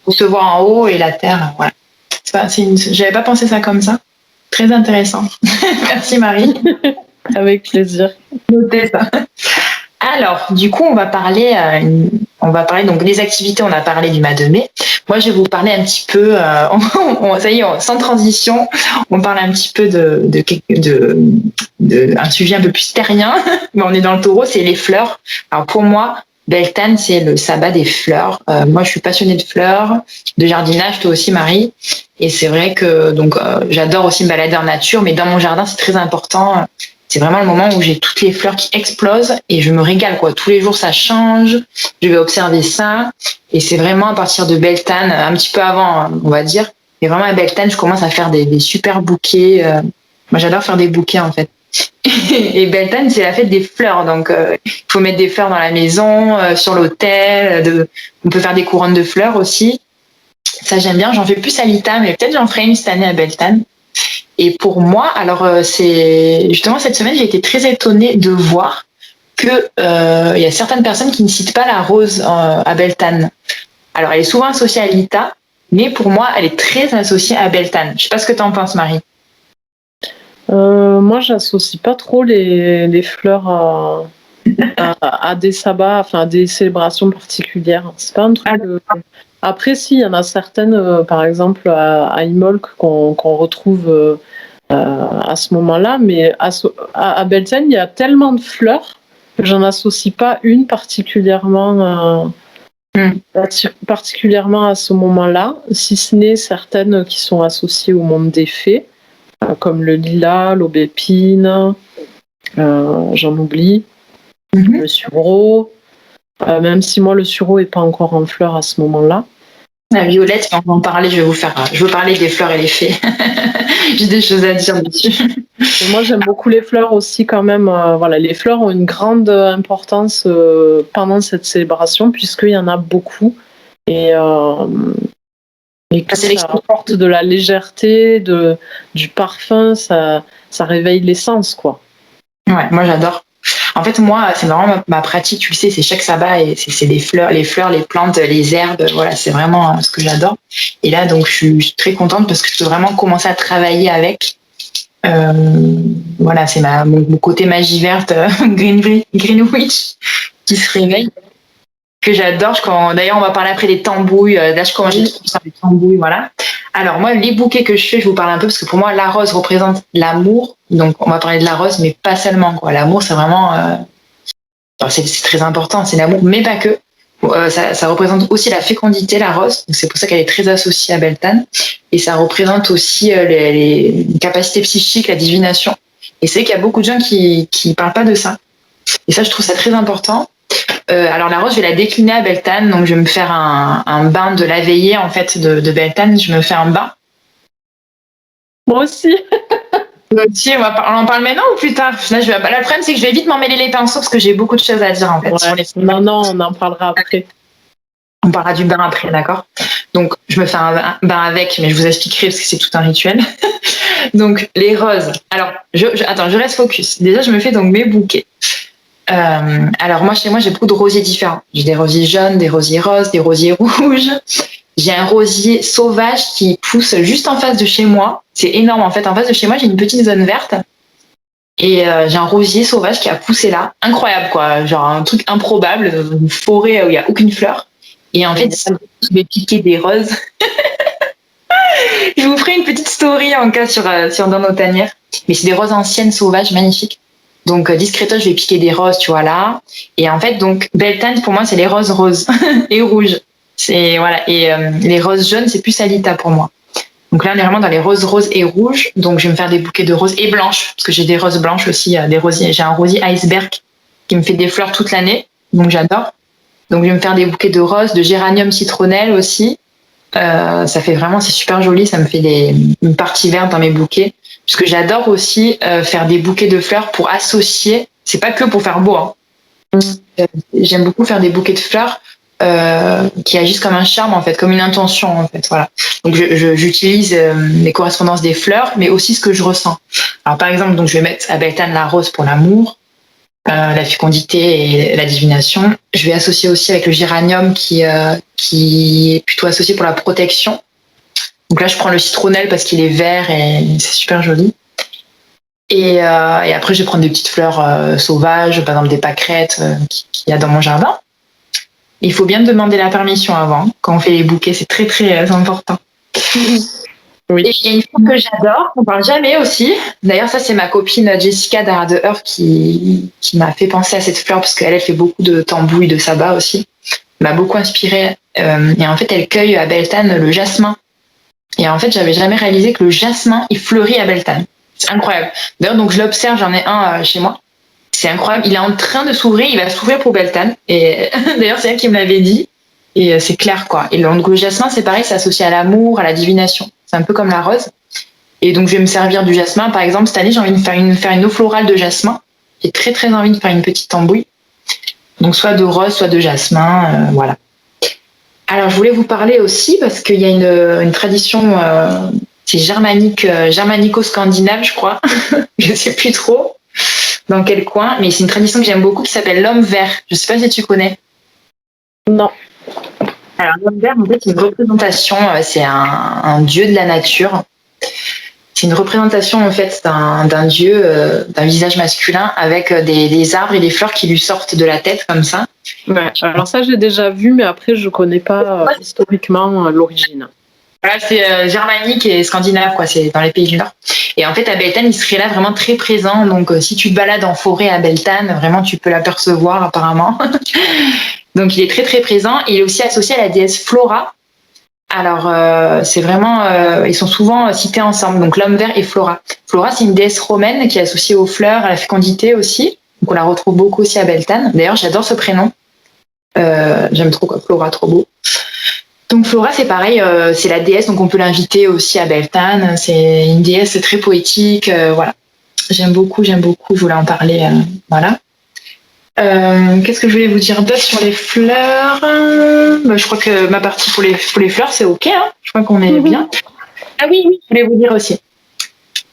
Recevoir en haut et la terre, voilà. J'avais pas pensé ça comme ça. Très intéressant. Merci Marie. Avec plaisir. Notez ça. Alors, du coup, on va parler donc des activités. On a parlé du mois de mai. Moi, je vais vous parler un petit peu. Ça y est, sans transition, on parle un petit peu de un sujet un peu plus terrien. Mais on est dans le taureau, c'est les fleurs. Alors pour moi, Beltane, c'est le sabbat des fleurs. Moi, je suis passionnée de fleurs, de jardinage, toi aussi, Marie. Et c'est vrai que donc j'adore aussi me balader en nature, mais dans mon jardin, c'est très important. C'est vraiment le moment où j'ai toutes les fleurs qui explosent et je me régale, quoi. Tous les jours, ça change. Je vais observer ça. Et c'est vraiment à partir de Beltane, un petit peu avant, on va dire. Et vraiment à Beltane, je commence à faire des super bouquets. Moi, j'adore faire des bouquets, en fait. Et Beltane, c'est la fête des fleurs. Donc, il faut mettre des fleurs dans la maison, sur l'hôtel. On peut faire des couronnes de fleurs aussi. Ça, j'aime bien. J'en fais plus à Lita, mais peut-être j'en ferai une cette année à Beltane. Et pour moi, alors c'est justement cette semaine, j'ai été très étonnée de voir que il y a certaines personnes qui ne citent pas la rose à Beltane. Alors, elle est souvent associée à Lita, mais pour moi, elle est très associée à Beltane. Je sais pas ce que tu en penses, Marie. Moi, j'associe pas trop les fleurs à des sabbats, enfin à des célébrations particulières. C'est pas un truc. Après, si, il y en a certaines, par exemple à Imolc, qu'on retrouve à ce moment-là, mais à Beltane, il y a tellement de fleurs que j'en associe pas une particulièrement à ce moment-là, si ce n'est certaines qui sont associées au monde des fées, comme le lilas, l'aubépine, j'en oublie, le sureau, même si moi le sureau n'est pas encore en fleurs à ce moment-là. La violette, on va en parler, je veux parler des fleurs et les fées. J'ai des choses à dire dessus. Et moi, j'aime beaucoup les fleurs aussi quand même. Voilà, les fleurs ont une grande importance pendant cette célébration puisqu'il y en a beaucoup et que ça apporte de la légèreté, du parfum, ça réveille les sens, quoi. Ouais, moi j'adore. En fait, moi, c'est vraiment ma pratique, tu le sais, c'est chaque sabbat et c'est des fleurs, les plantes, les herbes, voilà, c'est vraiment ce que j'adore. Et là, donc, je suis très contente parce que je peux vraiment commencer à travailler avec. Voilà, c'est mon côté magie verte, Greenwich, qui se réveille, que j'adore. D'ailleurs, on va parler après des tambouilles. Là, je commence à faire des tambouilles, voilà. Alors moi, les bouquets que je fais, je vous parle un peu parce que pour moi, la rose représente l'amour. Donc, on va parler de la rose, mais pas seulement, quoi. L'amour, c'est vraiment, c'est très important, c'est l'amour, mais pas que. Ça représente aussi la fécondité, la rose. Donc, c'est pour ça qu'elle est très associée à Beltane. Et ça représente aussi les capacités psychiques, la divination. Et c'est vrai qu'il y a beaucoup de gens qui parlent pas de ça. Et ça, je trouve ça très important. Alors la rose, je vais la décliner à Beltane, donc je vais me faire un bain de la veillée en fait de Beltane. Je me fais un bain. Moi aussi. On en parle maintenant ou plus tard? Là, le problème, c'est que je vais vite m'emmêler les pinceaux parce que j'ai beaucoup de choses à dire en fait. Ouais. Non, on en parlera après. On parlera du bain après, d'accord? Donc je me fais un bain avec, mais je vous expliquerai parce que c'est tout un rituel. Donc les roses. Alors attends, je reste focus. Déjà, je me fais donc mes bouquets. Alors moi, chez moi, j'ai beaucoup de rosiers différents. J'ai des rosiers jaunes, des rosiers roses, des rosiers rouges. J'ai un rosier sauvage qui pousse juste en face de chez moi. C'est énorme en fait. En face de chez moi, j'ai une petite zone verte. Et j'ai un rosier sauvage qui a poussé là. Incroyable quoi. Genre un truc improbable. Une forêt où il n'y a aucune fleur. Et en fait, je vais piquer des roses. Je vous ferai une petite story en cas sur dans nos tanières. Mais c'est des roses anciennes, sauvages, magnifiques. Donc, discrètement, je vais piquer des roses, tu vois, là. Et en fait, donc, Beltane, pour moi, c'est les roses roses et rouges. Voilà. Et les roses jaunes, c'est plus Alita pour moi. Donc là, on est vraiment dans les roses et rouges. Donc je vais me faire des bouquets de roses et blanches, parce que j'ai des roses blanches aussi, des rosiers. J'ai un rosier iceberg qui me fait des fleurs toute l'année, donc j'adore. Donc je vais me faire des bouquets de roses, de géranium citronnelle aussi. Ça fait vraiment, c'est super joli. Ça me fait une partie verte dans mes bouquets. Parce que j'adore aussi faire des bouquets de fleurs pour associer. C'est pas que pour faire beau, hein. J'aime beaucoup faire des bouquets de fleurs qui agissent comme un charme en fait, comme une intention en fait. Voilà. Donc j'utilise les correspondances des fleurs, mais aussi ce que je ressens. Alors par exemple, donc je vais mettre à Beltane la rose pour l'amour, la fécondité et la divination. Je vais associer aussi avec le géranium qui est plutôt associé pour la protection. Donc là, je prends le citronnelle parce qu'il est vert et c'est super joli. Et après, je vais prendre des petites fleurs sauvages, par exemple des pâquerettes qu'il y a dans mon jardin. Il faut bien demander la permission avant. Quand on fait les bouquets, c'est très, très important. Oui. Et il y a une fleur que j'adore, on parle jamais aussi. D'ailleurs, ça, c'est ma copine Jessica d'Art de Earth qui m'a fait penser à cette fleur parce qu'elle fait beaucoup de tambouille, de sabbat aussi. Elle m'a beaucoup inspirée. Et en fait, elle cueille à Beltane le jasmin. Et en fait, j'avais jamais réalisé que le jasmin, il fleurit à Beltane. C'est incroyable. D'ailleurs, donc je l'observe, j'en ai un chez moi. C'est incroyable. Il est en train de s'ouvrir, il va s'ouvrir pour Beltane. Et d'ailleurs, c'est elle qui me l'avait dit. Et c'est clair, quoi. Et donc, le jasmin, c'est pareil, c'est associé à l'amour, à la divination. C'est un peu comme la rose. Et donc, je vais me servir du jasmin. Par exemple, cette année, j'ai envie de faire une eau florale de jasmin. J'ai très, très envie de faire une petite tambouille. Donc, soit de rose, soit de jasmin. Voilà. Alors, je voulais vous parler aussi parce qu'il y a une tradition, c'est germanico-scandinave, je crois. Je ne sais plus trop dans quel coin, mais c'est une tradition que j'aime beaucoup qui s'appelle l'homme vert. Je ne sais pas si tu connais. Non. Alors, l'homme vert, en fait, c'est une représentation, c'est un dieu de la nature. C'est une représentation, en fait, d'un dieu, d'un visage masculin avec des arbres et des fleurs qui lui sortent de la tête, comme ça. Ouais, alors ça, j'ai déjà vu, mais après, je ne connais pas historiquement l'origine. Voilà, c'est germanique et scandinave, quoi. C'est dans les pays du Nord. Et en fait, à Beltane, il serait là vraiment très présent. Donc, si tu te balades en forêt à Beltane, vraiment, tu peux l'apercevoir apparemment. Donc, il est très, très présent. Il est aussi associé à la déesse Flora. Alors, c'est vraiment... ils sont souvent cités ensemble. Donc, l'homme vert et Flora. Flora, c'est une déesse romaine qui est associée aux fleurs, à la fécondité aussi. Donc, on la retrouve beaucoup aussi à Beltane. D'ailleurs, j'adore ce prénom. J'aime trop, quoi. Flora, trop beau. Donc Flora, c'est pareil, c'est la déesse, donc on peut l'inviter aussi à Beltane. C'est une déesse très poétique, voilà. J'aime beaucoup, je voulais en parler, voilà. Qu'est-ce que je voulais vous dire d'autre sur les fleurs? Je crois que ma partie pour les fleurs, c'est ok, hein, je crois qu'on est bien. Ah oui, je voulais vous dire aussi.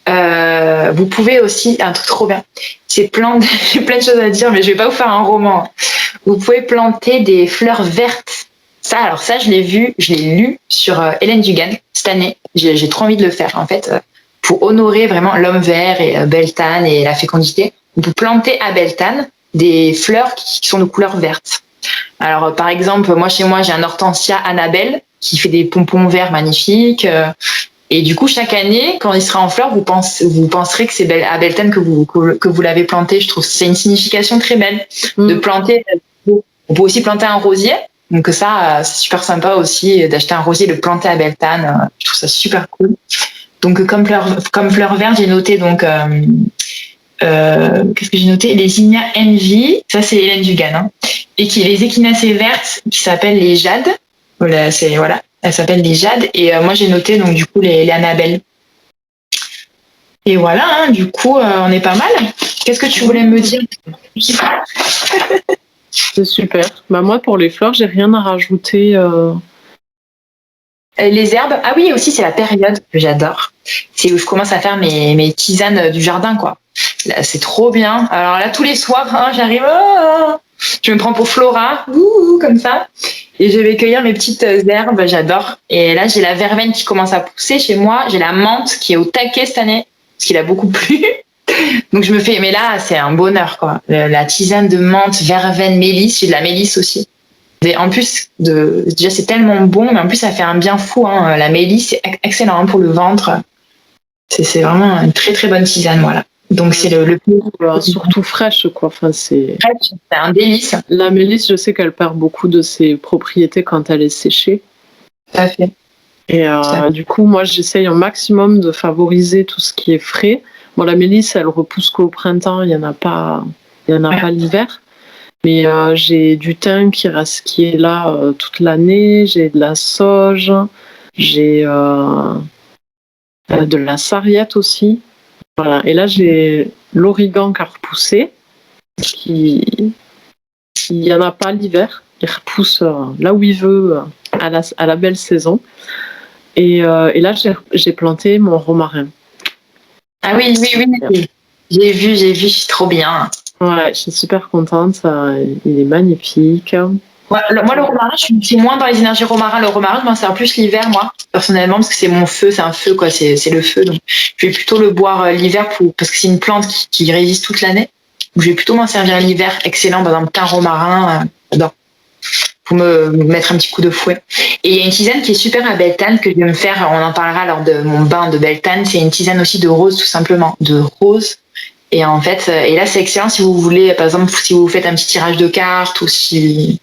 Vous pouvez aussi, un truc trop bien, c'est j'ai plein de choses à dire, mais je vais pas vous faire un roman. Vous pouvez planter des fleurs vertes. Ça, je l'ai lu sur Hélène Dugan cette année. J'ai trop envie de le faire, en fait, pour honorer vraiment l'homme vert et Beltane et la fécondité. On peut planter à Beltane des fleurs qui sont de couleur verte. Alors, par exemple, chez moi, j'ai un hortensia Annabelle qui fait des pompons verts magnifiques. Et du coup, chaque année, quand il sera en fleurs, vous penserez que c'est à Beltane que vous l'avez planté. Je trouve que c'est une signification très belle de planter. On peut aussi planter un rosier. Donc ça, c'est super sympa aussi d'acheter un rosier et de le planter à Beltane. Je trouve ça super cool. Donc comme fleur verte, j'ai noté donc qu'est-ce que j'ai noté? Les Zinnia Envy, ça c'est Hélène Dugan, hein, et les échinacées vertes qui s'appellent les jades. Voilà, elles s'appellent les jades. Et moi j'ai noté donc du coup les Annabelle. Et voilà, hein, du coup on est pas mal. Qu'est-ce que tu voulais me dire? C'est super. Moi, pour les fleurs, j'ai rien à rajouter. Les herbes, ah oui, aussi, c'est la période que j'adore. C'est où je commence à faire mes tisanes du jardin, quoi. Là, c'est trop bien. Alors là, tous les soirs, hein, j'arrive, je me prends pour Flora, comme ça, et je vais cueillir mes petites herbes, j'adore. Et là, j'ai la verveine qui commence à pousser chez moi. J'ai la menthe qui est au taquet cette année, parce qu'il a beaucoup plu. Donc je me fais, mais là c'est un bonheur, quoi. La tisane de menthe, verveine, mélisse, j'ai de la mélisse aussi. Et en plus déjà c'est tellement bon, mais en plus ça fait un bien fou, hein. La mélisse c'est excellent, hein, pour le ventre. C'est vraiment une très très bonne tisane, voilà. Donc c'est le surtout fraîche, quoi. Enfin, c'est un délice. La mélisse, je sais qu'elle perd beaucoup de ses propriétés quand elle est séchée. Tout à fait. Et du coup, moi, j'essaye un maximum de favoriser tout ce qui est frais. Bon, la mélisse, elle repousse qu'au printemps, il n'y en a pas l'hiver. Mais j'ai du thym qui est là toute l'année, j'ai de la sauge, j'ai de la sarriette aussi. Voilà. Et là, j'ai l'origan qui a repoussé, il n'y en a pas l'hiver. Il repousse là où il veut à la belle saison. Et là, j'ai planté mon romarin. Ah oui. J'ai vu, c'est trop bien. Ouais, je suis super contente. Il est magnifique. Ouais, moi, le romarin, je suis moins dans les énergies romarin. Le romarin, je m'en sers plus l'hiver, moi, personnellement, parce que c'est mon feu, c'est un feu, quoi, c'est le feu. Donc, je vais plutôt le boire l'hiver parce que c'est une plante qui résiste toute l'année. Donc, je vais plutôt m'en servir l'hiver. Excellent, par exemple, thym romarin, j'adore. Pour me mettre un petit coup de fouet. Et il y a une tisane qui est super à Beltane que je vais me faire, on en parlera lors de mon bain de Beltane. C'est une tisane aussi de rose, tout simplement, de rose. Et en fait, et là, c'est excellent si vous voulez, par exemple, si vous faites un petit tirage de cartes ou si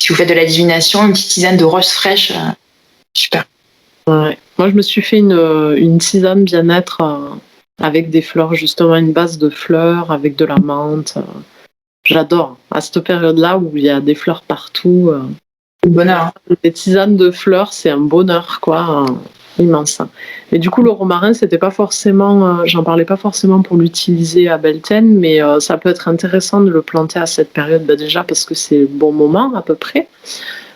vous faites de la divination, une petite tisane de rose fraîche, super. Ouais. Moi, je me suis fait une tisane bien-être avec des fleurs, justement, une base de fleurs avec de la menthe. J'adore. À cette période-là où il y a des fleurs partout. Bonheur. Les tisanes de fleurs, c'est un bonheur, quoi. Immense. Et du coup, le romarin, c'était pas forcément, j'en parlais pas forcément pour l'utiliser à Beltane, mais ça peut être intéressant de le planter à cette période, déjà parce que c'est le bon moment à peu près.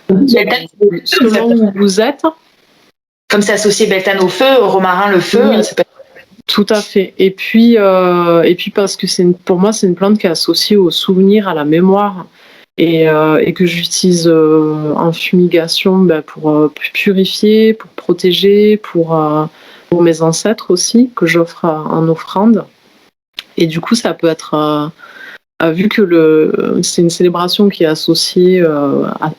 Selon où vous êtes. Comme c'est associé Beltane au feu, au romarin le feu, oui, tout à fait. Et puis parce que pour moi, c'est une plante qui est associée au souvenir, à la mémoire. Et que j'utilise en fumigation pour purifier, pour protéger, pour mes ancêtres aussi, que j'offre en offrande. Et du coup, ça peut être, vu que c'est une célébration qui est associée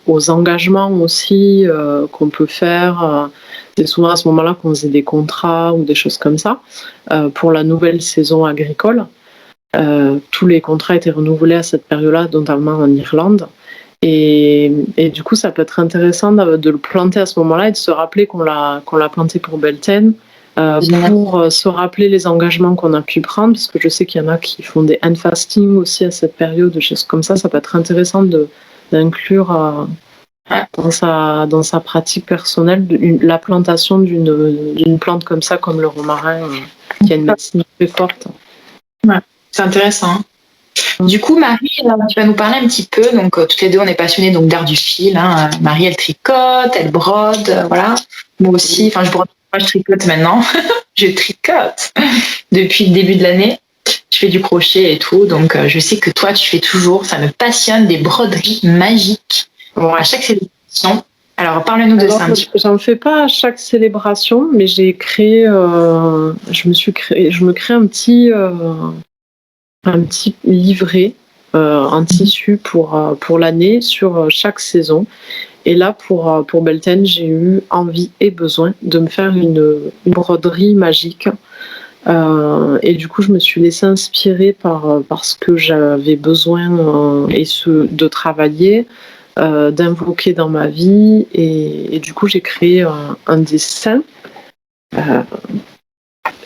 aux engagements aussi qu'on peut faire. C'est souvent à ce moment-là qu'on faisait des contrats ou des choses comme ça pour la nouvelle saison agricole. Tous les contrats étaient renouvelés à cette période-là, notamment en Irlande. Et du coup, ça peut être intéressant de le planter à ce moment-là et de se rappeler qu'on l'a planté pour Beltane, pour se rappeler les engagements qu'on a pu prendre, parce que je sais qu'il y en a qui font des hand fasting aussi à cette période, des choses comme ça. Ça peut être intéressant d'inclure dans sa pratique personnelle la plantation d'une plante comme ça, comme le romarin, qui a une médecine très forte. Ouais, c'est intéressant. Du coup, Marie, tu vas nous parler un petit peu. Donc, toutes les deux, on est passionnées d'art du fil. Hein. Marie, elle tricote, elle brode, voilà. Moi aussi, enfin, je tricote maintenant. Je tricote depuis le début de l'année. Je fais du crochet et tout. Donc, je sais que toi, tu fais toujours, ça me passionne, des broderies magiques à chaque célébration. Alors, parle-nous de ça un petit peu. J'en fais pas à chaque célébration, mais j'ai créé, je me crée un petit livret en tissu pour l'année sur chaque saison. Et là, pour Beltane, j'ai eu envie et besoin de me faire une broderie magique. Et du coup, je me suis laissée inspirer par ce que j'avais besoin de travailler, d'invoquer dans ma vie. Et du coup, j'ai créé un dessin.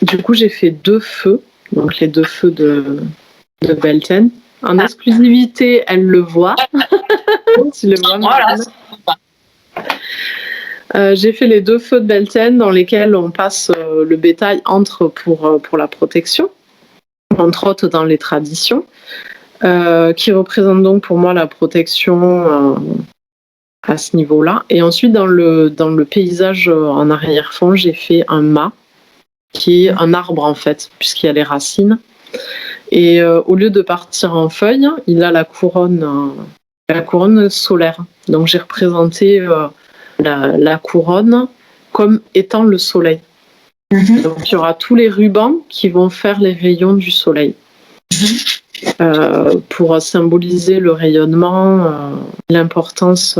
Du coup, j'ai fait 2 feux, donc les 2 feux de Beltane. En exclusivité, elle le voit. Tu le vois, voilà. J'ai fait les 2 feux de Beltane dans lesquels on passe le bétail pour la protection, entre autres dans les traditions, qui représentent donc pour moi la protection à ce niveau-là. Et ensuite, dans le paysage en arrière-fond, j'ai fait un mât, qui est un arbre en fait, puisqu'il y a les racines. Et au lieu de partir en feuilles, il a la couronne solaire. Donc j'ai représenté la couronne comme étant le soleil. Donc il y aura tous les rubans qui vont faire les rayons du soleil. Pour symboliser le rayonnement, l'importance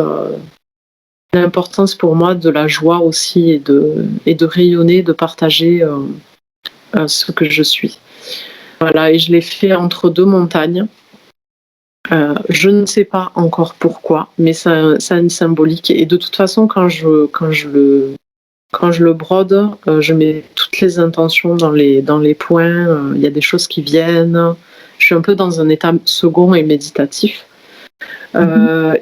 pour moi de la joie aussi et de rayonner, de partager ce que je suis. Voilà, et je l'ai fait entre 2 montagnes. Je ne sais pas encore pourquoi, mais ça a une symbolique. Et de toute façon, quand je le brode, je mets toutes les intentions dans les points. Il y a des choses qui viennent. Je suis un peu dans un état second et méditatif.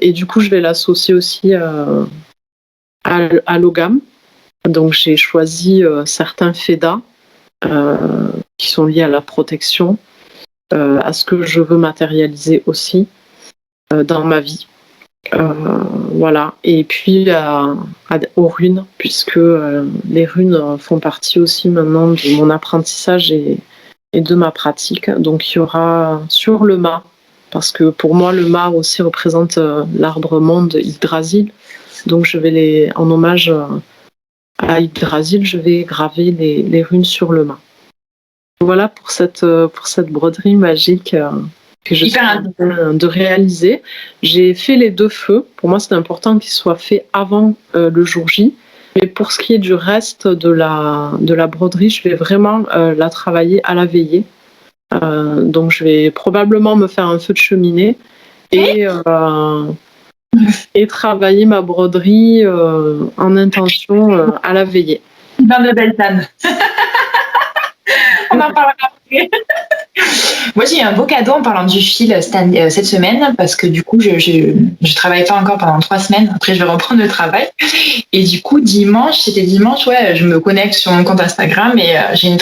Et du coup, je vais l'associer aussi à l'ogam. Donc, j'ai choisi certains Fedas qui sont liés à la protection, à ce que je veux matérialiser aussi dans ma vie. Voilà. Et puis aux runes, puisque les runes font partie aussi maintenant de mon apprentissage et de ma pratique. Donc il y aura sur le mât, parce que pour moi le mât aussi représente l'arbre monde Yggdrasil. Donc je vais en hommage à Yggdrasil, je vais graver les runes sur le mât. Voilà pour cette broderie magique que je suis en train de réaliser. J'ai fait les 2 feux. Pour moi, c'est important qu'ils soient faits avant le jour J. Mais pour ce qui est du reste de la broderie, je vais vraiment la travailler à la veillée. Donc, je vais probablement me faire un feu de cheminée et travailler ma broderie en intention à la veillée. Bain de Beltane. On en parlera après. Moi, j'ai eu un beau cadeau en parlant du fil cette semaine parce que du coup, je travaille pas encore pendant 3 semaines. Après, je vais reprendre le travail. Et du coup, dimanche, ouais, je me connecte sur mon compte Instagram et j'ai une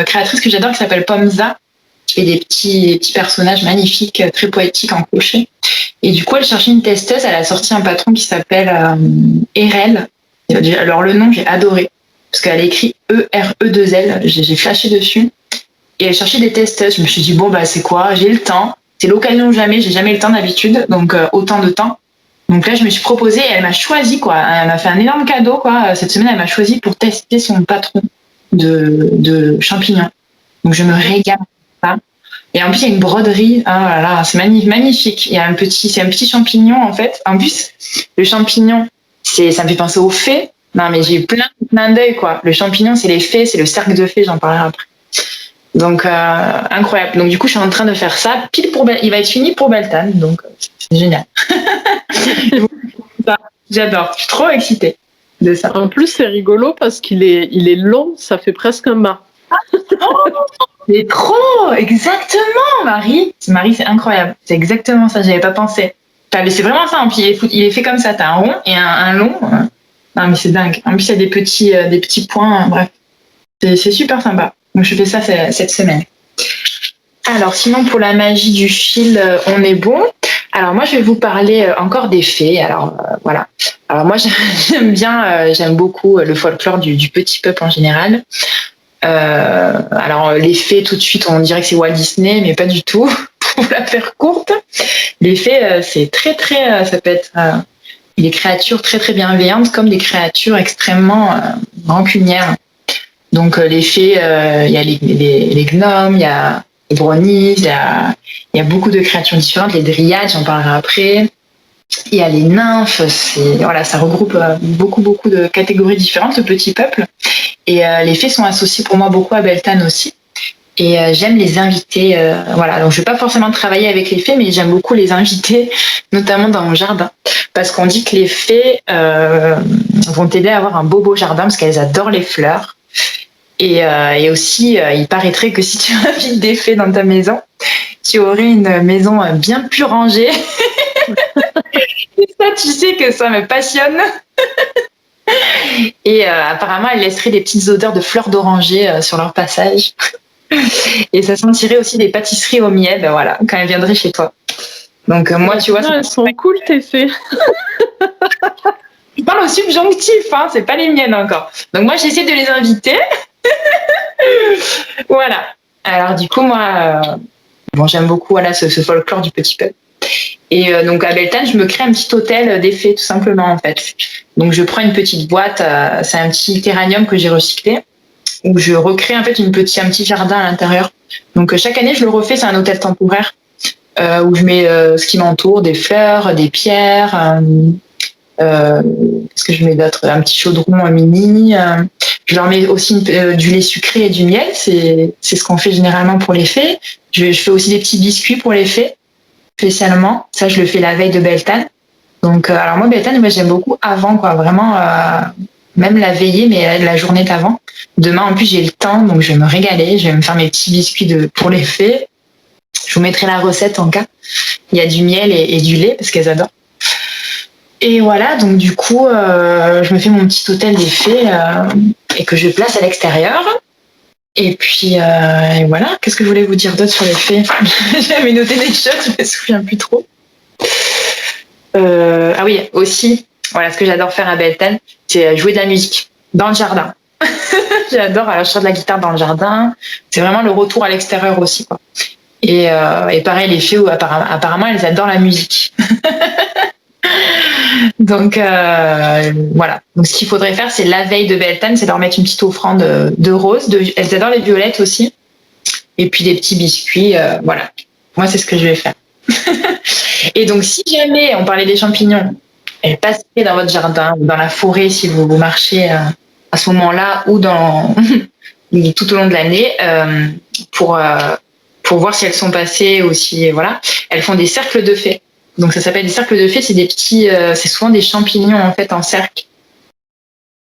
créatrice que j'adore qui s'appelle Pomza, qui fait des petits personnages magnifiques, très poétiques en crochet. Et du coup, elle cherchait une testeuse. Elle a sorti un patron qui s'appelle Erel. Alors, le nom, j'ai adoré parce qu'elle écrit E-R-E-2-L. J'ai flashé dessus. Et elle cherchait des testeuses. Je me suis dit, bon, bah, c'est quoi? J'ai le temps. C'est l'occasion ou jamais. J'ai jamais le temps d'habitude. Donc, autant de temps. Donc là, je me suis proposée et elle m'a choisi, quoi. Elle m'a fait un énorme cadeau, quoi. Cette semaine, elle m'a choisi pour tester son patron de champignons. Donc, je me régale avec ça. Et en plus, il y a une broderie. Ah là là, c'est magnifique. C'est un petit champignon, en fait. En plus, le champignon, ça me fait penser aux fées. Non, mais j'ai eu plein d'œil, quoi. Le champignon, c'est les fées, c'est le cercle de fées, j'en parlerai après. Donc, incroyable. Donc, du coup, je suis en train de faire ça. Il va être fini pour Beltane. Donc, c'est génial. J'adore. Je suis trop excitée de ça. En plus, c'est rigolo parce qu'il est long. Ça fait presque un mât. C'est trop. Exactement, Marie. Marie, c'est incroyable. C'est exactement ça. J'avais pas pensé. Mais c'est vraiment ça. Puis, il est fait comme ça. T'as un rond et un long. Non, mais c'est dingue. En plus, il y a des petits points. Bref. C'est super sympa. Donc, je fais ça cette semaine. Alors, sinon, pour la magie du fil, on est bon. Alors, moi, je vais vous parler encore des fées. Alors, voilà. Alors, moi, j'aime beaucoup le folklore du petit peuple en général. Alors, les fées, tout de suite, on dirait que c'est Walt Disney, mais pas du tout, pour la faire courte. Les fées, c'est très, ça peut être des créatures très, très bienveillantes, comme des créatures extrêmement rancunières. Donc, les fées, il y a les gnomes, il y a les brownies, il y a beaucoup de créatures différentes, les dryades, j'en parlerai après. Il y a les nymphes, voilà, ça regroupe beaucoup de catégories différentes, le petit peuple. Et les fées sont associées pour moi beaucoup à Beltane aussi. Et j'aime les inviter, voilà. Donc je vais pas forcément travailler avec les fées, mais j'aime beaucoup les inviter, notamment dans mon jardin, parce qu'on dit que les fées vont t'aider à avoir un beau jardin parce qu'elles adorent les fleurs. Et aussi, il paraîtrait que si tu invites des fées dans ta maison, tu aurais une maison bien plus rangée. Et ça, tu sais que ça me passionne. Et apparemment, elles laisseraient des petites odeurs de fleurs d'oranger sur leur passage. Et ça sentirait aussi des pâtisseries au miel, voilà, quand elles viendraient chez toi. Donc moi, tu vois... Elles sont cool, tes fées. Je parle au subjonctif, hein, c'est pas les miennes encore. Donc moi, j'essaie de les inviter. Voilà. Alors du coup, moi, j'aime beaucoup voilà, ce folklore du petit peuple. Et donc à Beltane, je me crée un petit hôtel des fées, tout simplement, en fait. Donc je prends une petite boîte, c'est un petit terrarium que j'ai recyclé, où je recrée en fait un petit jardin à l'intérieur. Donc chaque année, je le refais, c'est un hôtel temporaire, où je mets ce qui m'entoure, des fleurs, des pierres, qu'est-ce que je mets d'autre? Un petit chaudron, un mini, Je leur mets aussi du lait sucré et du miel. C'est ce qu'on fait généralement pour les fées. Je fais aussi des petits biscuits pour les fées, spécialement. Ça, je le fais la veille de Beltane. Donc, alors moi, Beltane, moi, j'aime beaucoup avant, quoi. Vraiment, même la veillée, mais la journée d'avant. Demain, en plus, j'ai le temps, donc je vais me régaler. Je vais me faire mes petits biscuits pour les fées. Je vous mettrai la recette en cas. Il y a du miel et du lait, parce qu'elles adorent. Et voilà, donc du coup, je me fais mon petit hôtel des fées et que je place à l'extérieur. Et puis, et voilà, qu'est-ce que je voulais vous dire d'autre sur les fées? J'avais noté des choses, je me souviens plus trop. Ah oui, aussi, voilà, ce que j'adore faire à Beltane, c'est jouer de la musique dans le jardin. J'adore, alors je sors de la guitare dans le jardin. C'est vraiment le retour à l'extérieur aussi, quoi. Et pareil, les fées, apparemment, elles adorent la musique. Donc voilà. Donc ce qu'il faudrait faire, c'est la veille de Beltane, c'est leur mettre une petite offrande de roses. Elles adorent les violettes aussi. Et puis des petits biscuits. Voilà. Moi, c'est ce que je vais faire. Et donc, si jamais on parlait des champignons, elles passeraient dans votre jardin ou dans la forêt si vous marchez à ce moment-là ou tout au long de l'année pour voir si elles sont passées ou si voilà. Elles font des cercles de fées. Donc ça s'appelle des cercles de fées, c'est des petits, c'est souvent des champignons en fait en cercle.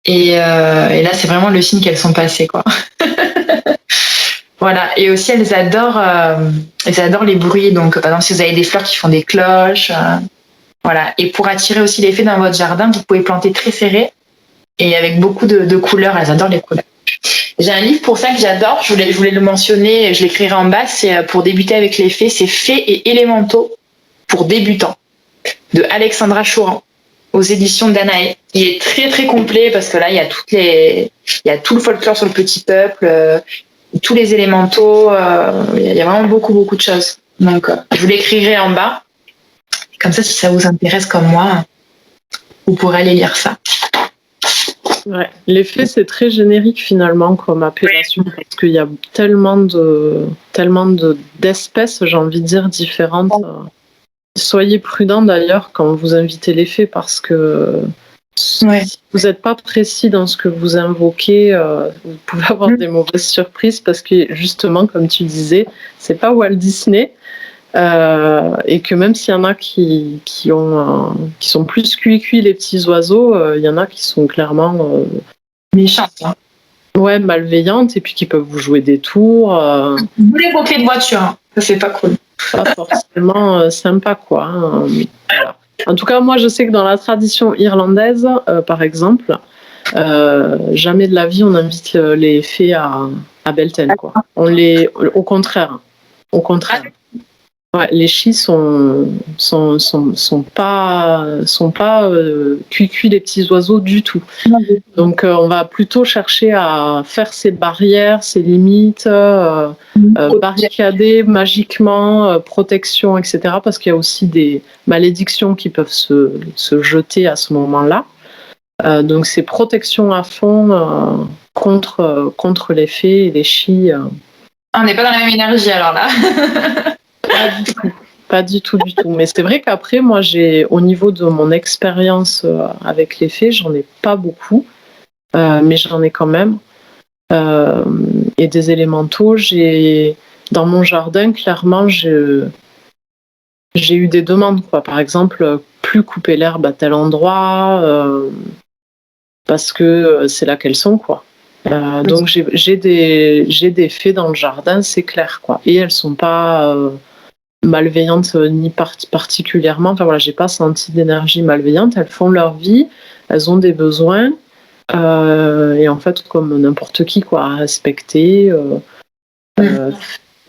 Et là c'est vraiment le signe qu'elles sont passées, quoi. Voilà. Et aussi elles adorent les bruits. Donc par exemple si vous avez des fleurs qui font des cloches, voilà. Et pour attirer aussi les fées dans votre jardin, vous pouvez planter très serré et avec beaucoup de couleurs. Elles adorent les couleurs. J'ai un livre pour ça que j'adore. Je voulais le mentionner. Je l'écrirai en bas. C'est pour débuter avec les fées. C'est Fées et élémentaux pour débutants de Alexandra Chouran aux éditions Danaé. Il est très très complet parce que là il y a tout le folklore sur le petit peuple, tous les élémentaux, il y a vraiment beaucoup de choses. Donc je vous l'écrirai en bas. Comme ça, si ça vous intéresse comme moi, vous pourrez aller lire ça. Ouais. Les fées, c'est très générique finalement comme appellation parce qu'il y a tellement d'espèces, j'ai envie de dire, différentes. Soyez prudents d'ailleurs quand vous invitez les fées parce que si vous n'êtes pas précis dans ce que vous invoquez, vous pouvez avoir des mauvaises surprises parce que justement, comme tu disais, c'est pas Walt Disney et que même s'il y en a qui sont plus cuits les petits oiseaux, il y en a qui sont clairement méchantes. Hein. Ouais, malveillantes et puis qui peuvent vous jouer des tours. Vous les clés de voiture, hein. Ça c'est pas cool. Pas forcément sympa, quoi. Voilà. En tout cas, moi, je sais que dans la tradition irlandaise, par exemple, jamais de la vie on invite les fées à Beltane, quoi. Au contraire. Ouais, les chis sont pas cuits les petits oiseaux du tout. Donc on va plutôt chercher à faire ces barrières, ces limites, barricader magiquement, protection, etc. Parce qu'il y a aussi des malédictions qui peuvent se jeter à ce moment-là. Donc c'est protection à fond contre les fées et les chis. On n'est pas dans la même énergie alors là. Pas du tout. Mais c'est vrai qu'après, moi, au niveau de mon expérience avec les fées, j'en ai pas beaucoup, mais j'en ai quand même. Et des élémentaux, dans mon jardin, clairement, j'ai eu des demandes, quoi. Par exemple, plus couper l'herbe à tel endroit, parce que c'est là qu'elles sont, quoi. Donc j'ai des fées dans le jardin, c'est clair, quoi. Et elles sont pas malveillantes ni particulièrement. Enfin voilà, j'ai pas senti d'énergie malveillante. Elles font leur vie, elles ont des besoins et en fait comme n'importe qui, quoi, à respecter,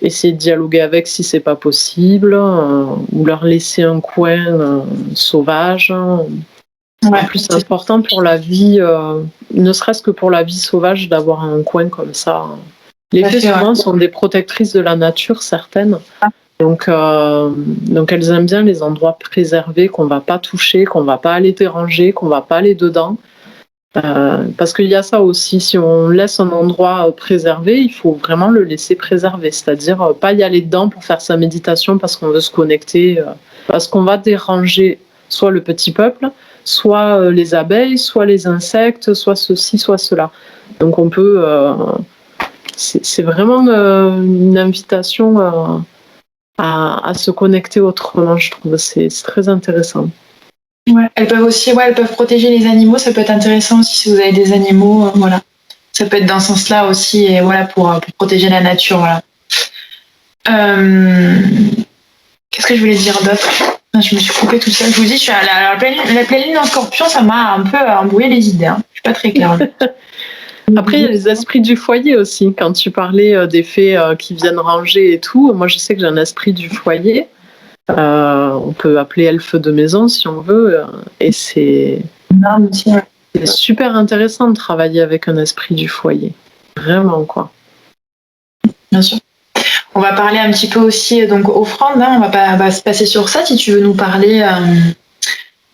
essayer de dialoguer avec si c'est pas possible, ou leur laisser un coin sauvage. En plus, c'est important pour la vie, ne serait-ce que pour la vie sauvage, d'avoir un coin comme ça. Les fées souvent sont des protectrices de la nature, certaines. Donc elles aiment bien les endroits préservés qu'on va pas toucher, qu'on va pas aller déranger, qu'on va pas aller dedans. Parce qu'il y a ça aussi, si on laisse un endroit préservé, il faut vraiment le laisser préserver, c'est-à-dire pas y aller dedans pour faire sa méditation parce qu'on veut se connecter, parce qu'on va déranger soit le petit peuple, soit les abeilles, soit les insectes, soit ceci, soit cela. Donc on peut, c'est vraiment une invitation à se connecter autrement, je trouve. C'est très intéressant. Ouais. Elles peuvent protéger les animaux, ça peut être intéressant aussi si vous avez des animaux, voilà. Ça peut être dans ce sens-là aussi, et voilà, pour protéger la nature, voilà. Qu'est-ce que je voulais dire d'autre? Je me suis coupée tout seul. Je vous dis, je suis à la pleine lune en Scorpion, ça m'a un peu embrouillé les idées. Hein. Je suis pas très claire. Après, il y a les esprits du foyer aussi. Quand tu parlais des fées qui viennent ranger et tout, moi je sais que j'ai un esprit du foyer. On peut appeler elfe de maison si on veut. Et c'est super intéressant de travailler avec un esprit du foyer. Vraiment, quoi. Bien sûr. On va parler un petit peu aussi donc offrandes. Hein. On va se passer sur ça. Si tu veux nous parler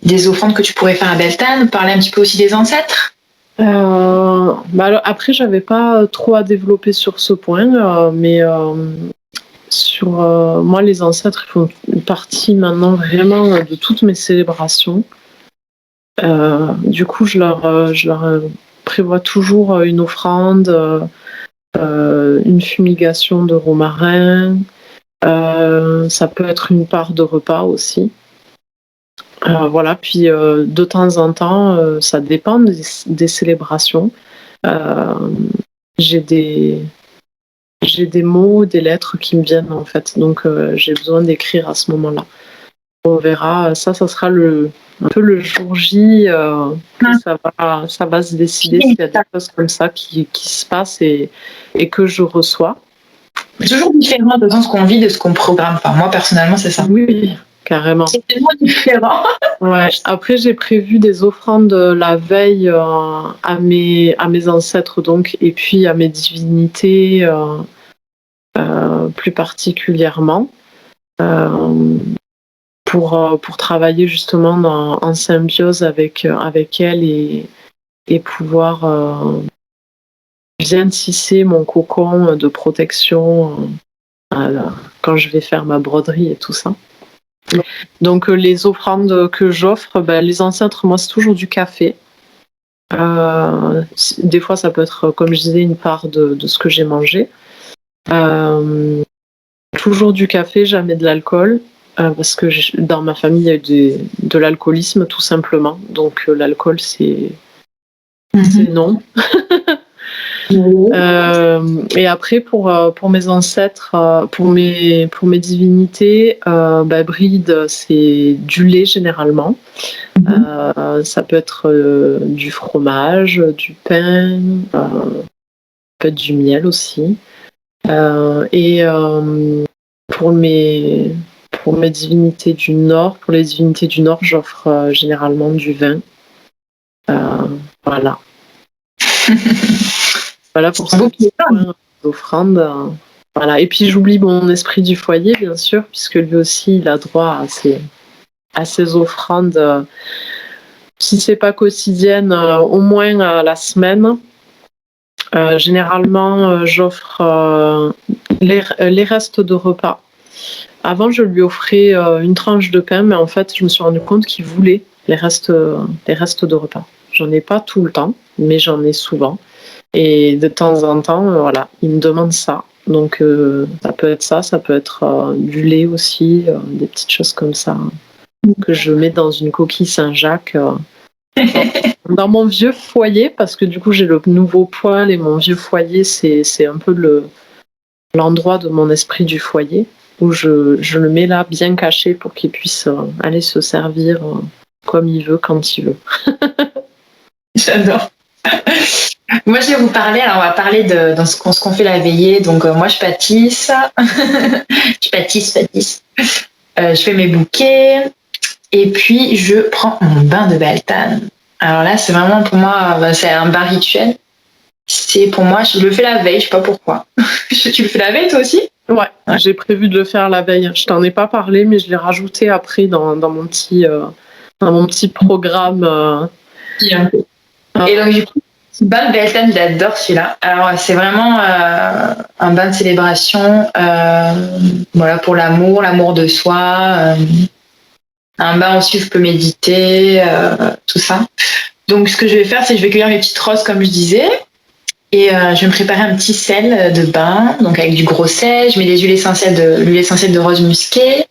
des offrandes que tu pourrais faire à Beltane, parler un petit peu aussi des ancêtres. Alors, après, j'avais pas trop à développer sur ce point, mais sur moi, les ancêtres ils font partie maintenant vraiment de toutes mes célébrations. Du coup, je leur prévois toujours une offrande, une fumigation de romarin. Ça peut être une part de repas aussi. Voilà, puis de temps en temps, ça dépend des célébrations. J'ai des mots, des lettres qui me viennent en fait, donc j'ai besoin d'écrire à ce moment-là. On verra, ça sera un peu le jour J, ça va se décider s'il y a des choses comme ça qui se passent et que je reçois. C'est toujours différent de ce qu'on vit, de ce qu'on programme. Enfin, moi personnellement, c'est ça. Oui, carrément. C'est tellement différent. Ouais. Après, j'ai prévu des offrandes la veille à mes ancêtres donc, et puis à mes divinités plus particulièrement. Pour travailler justement en symbiose avec elle et pouvoir bien tisser mon cocon de protection quand je vais faire ma broderie et tout ça. Donc les offrandes que j'offre, les ancêtres, moi c'est toujours du café. Des fois ça peut être, comme je disais, une part de ce que j'ai mangé. Toujours du café, jamais de l'alcool. Parce que dans ma famille, il y a eu de l'alcoolisme, tout simplement. Donc, l'alcool, c'est non. Et après, pour mes ancêtres, pour mes divinités, bride, c'est du lait, généralement. Ça peut être du fromage, du pain, ça peut être du miel aussi. Et pour mes divinités du Nord, j'offre généralement du vin. Voilà. Voilà pour ce petit point d'offrande. Voilà. Et puis j'oublie mon esprit du foyer, bien sûr, puisque lui aussi il a droit à ses offrandes. Si c'est pas quotidienne, au moins la semaine. Généralement, j'offre les restes de repas. Avant, je lui offrais une tranche de pain, mais en fait, je me suis rendu compte qu'il voulait les restes de repas. J'en ai pas tout le temps, mais j'en ai souvent. Et de temps en temps, voilà, il me demande ça. Donc, ça peut être ça peut être du lait aussi, des petites choses comme ça, que je mets dans une coquille Saint-Jacques. Dans mon vieux foyer, parce que du coup, j'ai le nouveau poêle et mon vieux foyer, c'est un peu l'endroit de mon esprit du foyer, où je le mets là bien caché pour qu'il puisse aller se servir comme il veut, quand il veut. J'adore. Moi, je vais vous parler, alors on va parler de ce qu'on fait la veillée. Donc, moi, je pâtisse. Je pâtisse. Je fais mes bouquets. Et puis, je prends mon bain de Beltane. Alors là, c'est vraiment pour moi, c'est un bain rituel. C'est pour moi, je le fais la veille, je sais pas pourquoi. Tu le fais la veille, toi aussi? Ouais, j'ai prévu de le faire la veille. Je t'en ai pas parlé, mais je l'ai rajouté après dans mon petit programme. Et donc, du coup, bain de Beltane, j'adore celui-là. Alors, c'est vraiment un bain de célébration, voilà, pour l'amour de soi. Un bain aussi où je peux méditer, tout ça. Donc, ce que je vais faire, c'est que je vais cueillir mes petites roses, comme je disais. Et je vais me préparer un petit sel de bain, donc avec du gros sel. Je mets l'huile essentielle de rose musquée.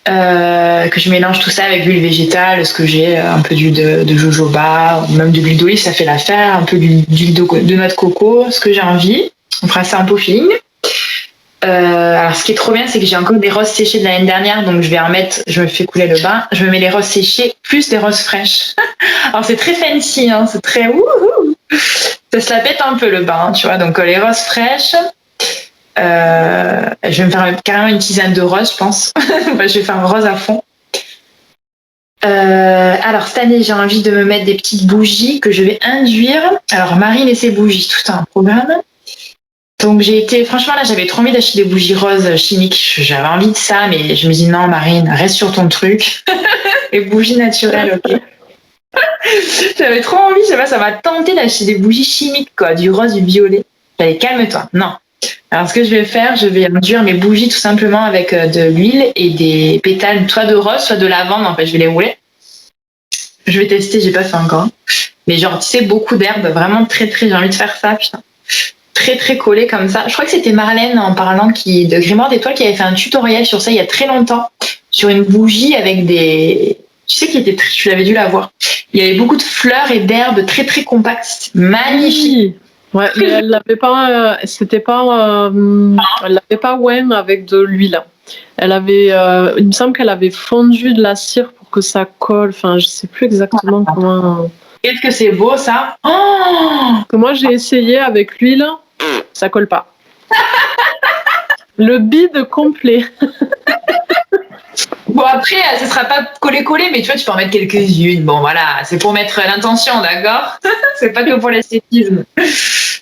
Que je mélange tout ça avec l'huile végétale, ce que j'ai, un peu d'huile de jojoba, même de l'huile d'olive, ça fait l'affaire, un peu d'huile de noix de coco, ce que j'ai envie. On fera ça un peu au feeling. Alors, ce qui est trop bien, c'est que j'ai encore des roses séchées de l'année dernière, donc je me fais couler le bain, je me mets les roses séchées plus des roses fraîches. Alors, c'est très fancy, hein, c'est très wouhou. Ça se la pète un peu le bain, tu vois. Donc, les roses fraîches, je vais me faire carrément une tisane de rose, je pense. Je vais faire rose à fond. Alors, cette année, j'ai envie de me mettre des petites bougies que je vais induire. Alors, Marine et ses bougies, tout un programme. Donc franchement là, j'avais trop envie d'acheter des bougies roses chimiques. J'avais envie de ça, mais je me dis non, Marine, reste sur ton truc. Les bougies naturelles, ok. J'avais trop envie, je sais pas, ça m'a tenté d'acheter des bougies chimiques, quoi, du rose, du violet. J'allais calme-toi, non. Alors ce que je vais faire, je vais induire mes bougies tout simplement avec de l'huile et des pétales, soit de rose, soit de lavande. En fait, je vais les rouler. Je vais tester, j'ai pas fait encore. Mais genre, tu sais, beaucoup d'herbes, vraiment très très, j'ai envie de faire ça, putain. Très très collé comme ça. Je crois que c'était Marlène en parlant de Grimoire d'étoiles qui avait fait un tutoriel sur ça il y a très longtemps, sur une bougie avec des... Tu sais tu l'avais dû la voir. Il y avait beaucoup de fleurs et d'herbes très très compactes. Magnifique. Ouais, mais elle l'avait pas, elle l'avait pas avec de l'huile. Elle avait, il me semble qu'elle avait fondu de la cire pour que ça colle. Enfin, je sais plus exactement comment. Qu'est-ce que c'est beau ça. Que moi j'ai essayé avec l'huile, ça colle pas. Le bide complet. Bon après, ce sera pas collé, mais tu vois, tu peux en mettre quelques-unes. Bon voilà, c'est pour mettre l'intention, d'accord. C'est pas que pour l'esthétisme.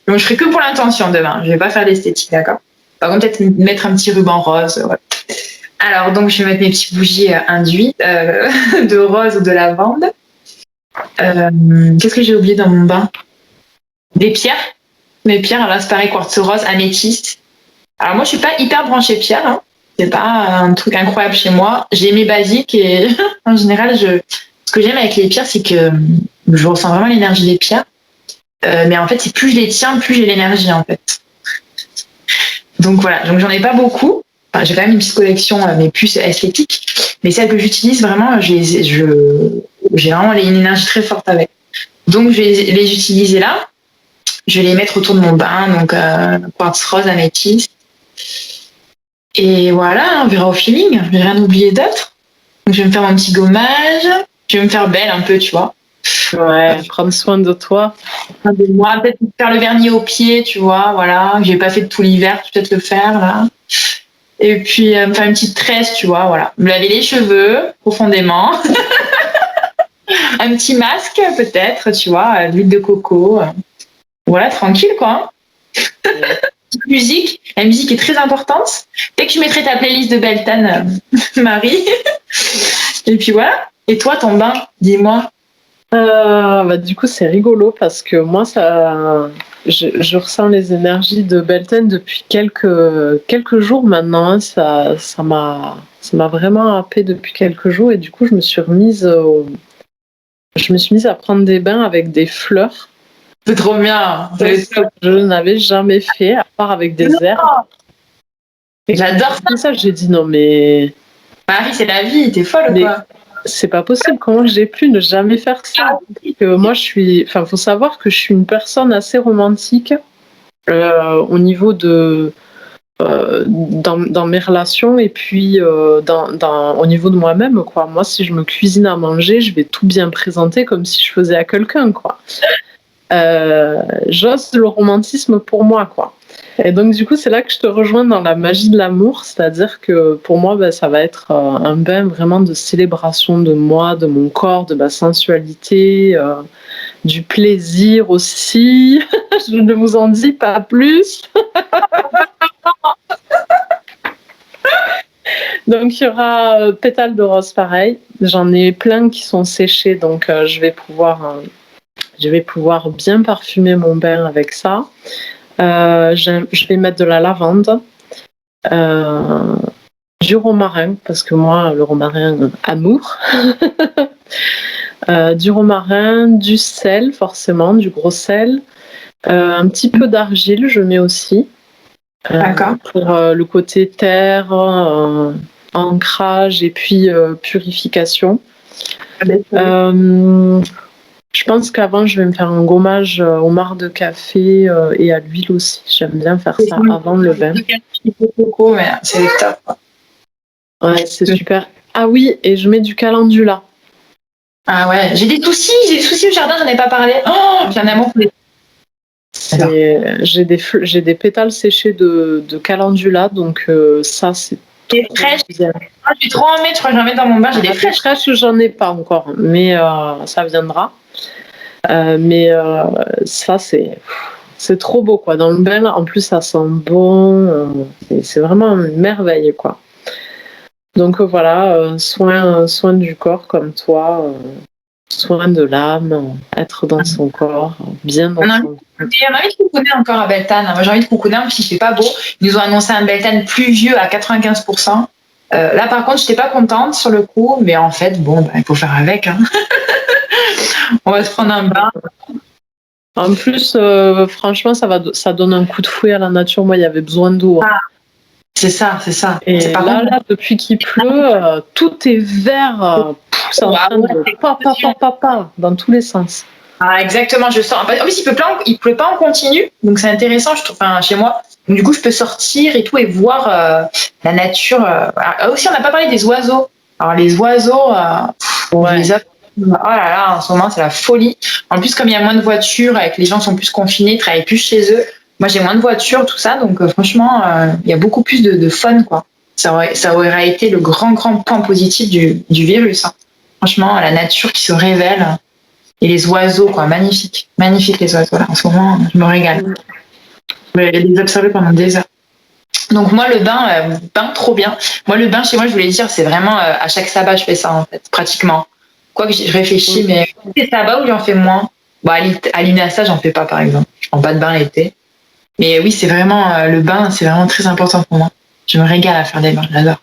Donc je ferai que pour l'intention demain. Je vais pas faire l'esthétique, d'accord. Par contre, peut-être mettre un petit ruban rose. Ouais. Alors donc je vais mettre mes petites bougies induites de rose ou de lavande. Qu'est-ce que j'ai oublié dans mon bain? Des pierres. Mes pierres, alors là, c'est pareil, quartz rose, améthyste. Alors moi, je suis pas hyper branchée pierre. Hein. C'est pas un truc incroyable chez moi. J'ai mes basiques et en général, ce que j'aime avec les pierres, c'est que je ressens vraiment l'énergie des pierres. Mais en fait, c'est plus je les tiens, plus j'ai l'énergie en fait. Donc voilà, donc j'en ai pas beaucoup. Enfin, j'ai quand même une petite collection, mais plus esthétique. Mais celles que j'utilise vraiment, j'ai vraiment une énergie très forte avec. Donc je vais les utiliser là. Je vais les mettre autour de mon bain, donc quartz rose, améthyste. Et voilà, on verra au feeling. Je vais rien oublier d'autre. Donc je vais me faire mon petit gommage. Je vais me faire belle un peu, tu vois. Ouais, prendre soin de toi. De moi, peut-être faire le vernis aux pieds, tu vois, voilà. J'ai pas fait de tout l'hiver, peut-être le faire là. Et puis me faire une petite tresse, tu vois, voilà. Me laver les cheveux profondément. Un petit masque peut-être, tu vois, l'huile de coco. Voilà, tranquille quoi. Musique, la musique est très importante. Dès que je mettrai ta playlist de Beltane, Marie. Et puis voilà. Et toi, ton bain, dis-moi. Du coup, c'est rigolo parce que moi, je ressens les énergies de Beltane depuis quelques jours maintenant. Hein. Ça m'a vraiment happé depuis quelques jours et du coup, je me suis remise à prendre des bains avec des fleurs. C'est trop bien. Je n'avais jamais fait, à part avec des herbes. J'adore ça. J'ai dit non, mais. Marie, c'est la vie, t'es folle ou quoi? C'est pas possible. Comment j'ai pu ne jamais faire ça? Moi, faut savoir que je suis une personne assez romantique au niveau de. Dans mes relations et puis au niveau de moi-même, quoi. Moi, si je me cuisine à manger, je vais tout bien présenter comme si je faisais à quelqu'un, quoi. J'ose le romantisme pour moi, quoi. Et donc du coup c'est là que je te rejoins dans la magie de l'amour, c'est-à-dire que pour moi ça va être un bain vraiment de célébration de moi, de mon corps, de ma sensualité, du plaisir aussi. Je ne vous en dis pas plus. Donc il y aura pétales de rose pareil, j'en ai plein qui sont séchés donc je vais pouvoir bien parfumer mon bain avec ça. Je vais mettre de la lavande. du romarin, parce que moi, le romarin, amour. Du romarin, du sel, forcément, du gros sel. Un petit peu d'argile, je mets aussi. D'accord. Pour le côté terre, ancrage et puis purification. Je pense qu'avant, je vais me faire un gommage au marc de café et à l'huile aussi. J'aime bien faire ça avant le bain. C'est top. Ouais, c'est super. Ah oui, et je mets du calendula. Ah ouais, j'ai des soucis au jardin, j'en ai pas parlé. Oh, j'ai un amour pour les... J'ai des pétales séchés de calendula, donc ça, c'est des fraîches. Ah, j'ai trop en mettre, je crois que j'en mets dans mon bain. J'ai des fraîches. J'en ai pas encore, mais ça viendra. Ça, c'est trop beau, quoi. Dans le bain, en plus, ça sent bon. C'est vraiment une merveille, quoi. Donc voilà, soin du corps comme toi, soin de l'âme, être dans son corps, bien dans son corps. On a envie de coucouner encore à Beltane. Moi, j'ai envie de coucouner parce qu'il fait pas beau. Ils nous ont annoncé un Beltane pluvieux à 95%. Là, par contre, je n'étais pas contente sur le coup, mais en fait, bon, il faut faire avec. Hein. On va se prendre un bain. En plus, franchement, ça donne un coup de fouet à la nature. Moi, il y avait besoin d'eau. Ah, c'est ça. Et là, depuis qu'il pleut, tout est vert. C'est en train de dans tous les sens. Ah, exactement, je sens. En plus, il pleut pas en continu, donc c'est intéressant, je trouve, chez moi. Donc, du coup, je peux sortir et tout et voir la nature. Aussi, on n'a pas parlé des oiseaux. Alors, les oiseaux, les oh là là, en ce moment, c'est la folie. En plus, comme il y a moins de voitures et que les gens sont plus confinés, travaillent plus chez eux, moi, j'ai moins de voitures, tout ça, donc franchement, il y a beaucoup plus de fun, quoi. Ça aurait été le grand point positif du virus. Hein. Franchement, la nature qui se révèle. Et les oiseaux, quoi, magnifique les oiseaux. Là, en ce moment, je me régale. Je vais les observer pendant des heures. Donc moi, le bain, trop bien. Moi, le bain chez moi, je voulais dire, c'est vraiment à chaque sabbat, je fais ça en fait, pratiquement. Quoique je réfléchis, mais c'est sabbat où j'en fais moins. Bon, à l'INASA, j'en fais pas, par exemple. Je prends pas de bain l'été. Mais oui, c'est vraiment le bain, c'est vraiment très important pour moi. Je me régale à faire des bains, j'adore.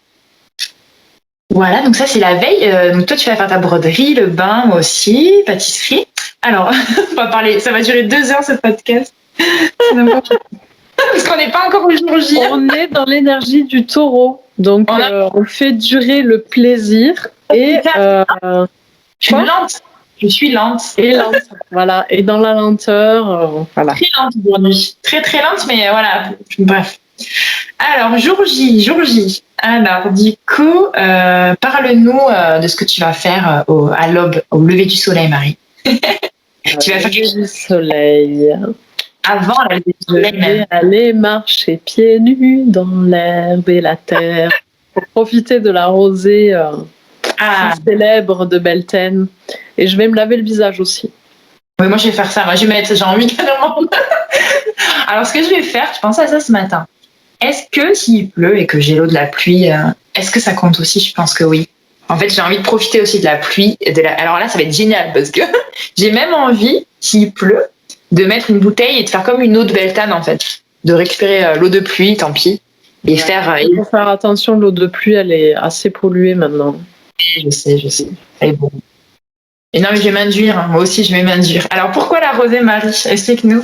Voilà, donc ça c'est la veille. Donc toi tu vas faire ta broderie, le bain, moi aussi, pâtisserie. Alors, on va parler, ça va durer 2 heures ce podcast. Parce qu'on n'est pas encore au jour J. On est dans l'énergie du taureau. Donc on fait durer le plaisir et je suis lente. Et lente, voilà. Et dans la lenteur, voilà. Très lente aujourd'hui. Très très lente, mais voilà. Bref. Alors, jour J. Alors, du coup, parle-nous de ce que tu vas faire à l'aube, au lever du soleil, Marie. Tu vas faire lever du soleil. Avant la lever du soleil, je vais aller marcher pieds nus dans l'herbe et la terre pour profiter de la rosée célèbre de Beltane. Et je vais me laver le visage aussi. Oui, moi je vais faire ça. Moi, j'ai envie carrément. Alors, ce que je vais faire, je pensais à ça ce matin. Est-ce que s'il pleut et que j'ai l'eau de la pluie, est-ce que ça compte aussi? Je pense que oui. En fait, j'ai envie de profiter aussi de la pluie. Alors là, ça va être génial parce que j'ai même envie, s'il pleut, de mettre une bouteille et de faire comme une eau de Beltane, en fait. De récupérer l'eau de pluie, tant pis. Et il faut faire attention, l'eau de pluie, elle est assez polluée maintenant. Je sais. Elle est bon. Et non, mais je vais m'induire. Hein. Moi aussi, je vais m'induire. Alors, pourquoi la rosée, Marie? Explique-nous.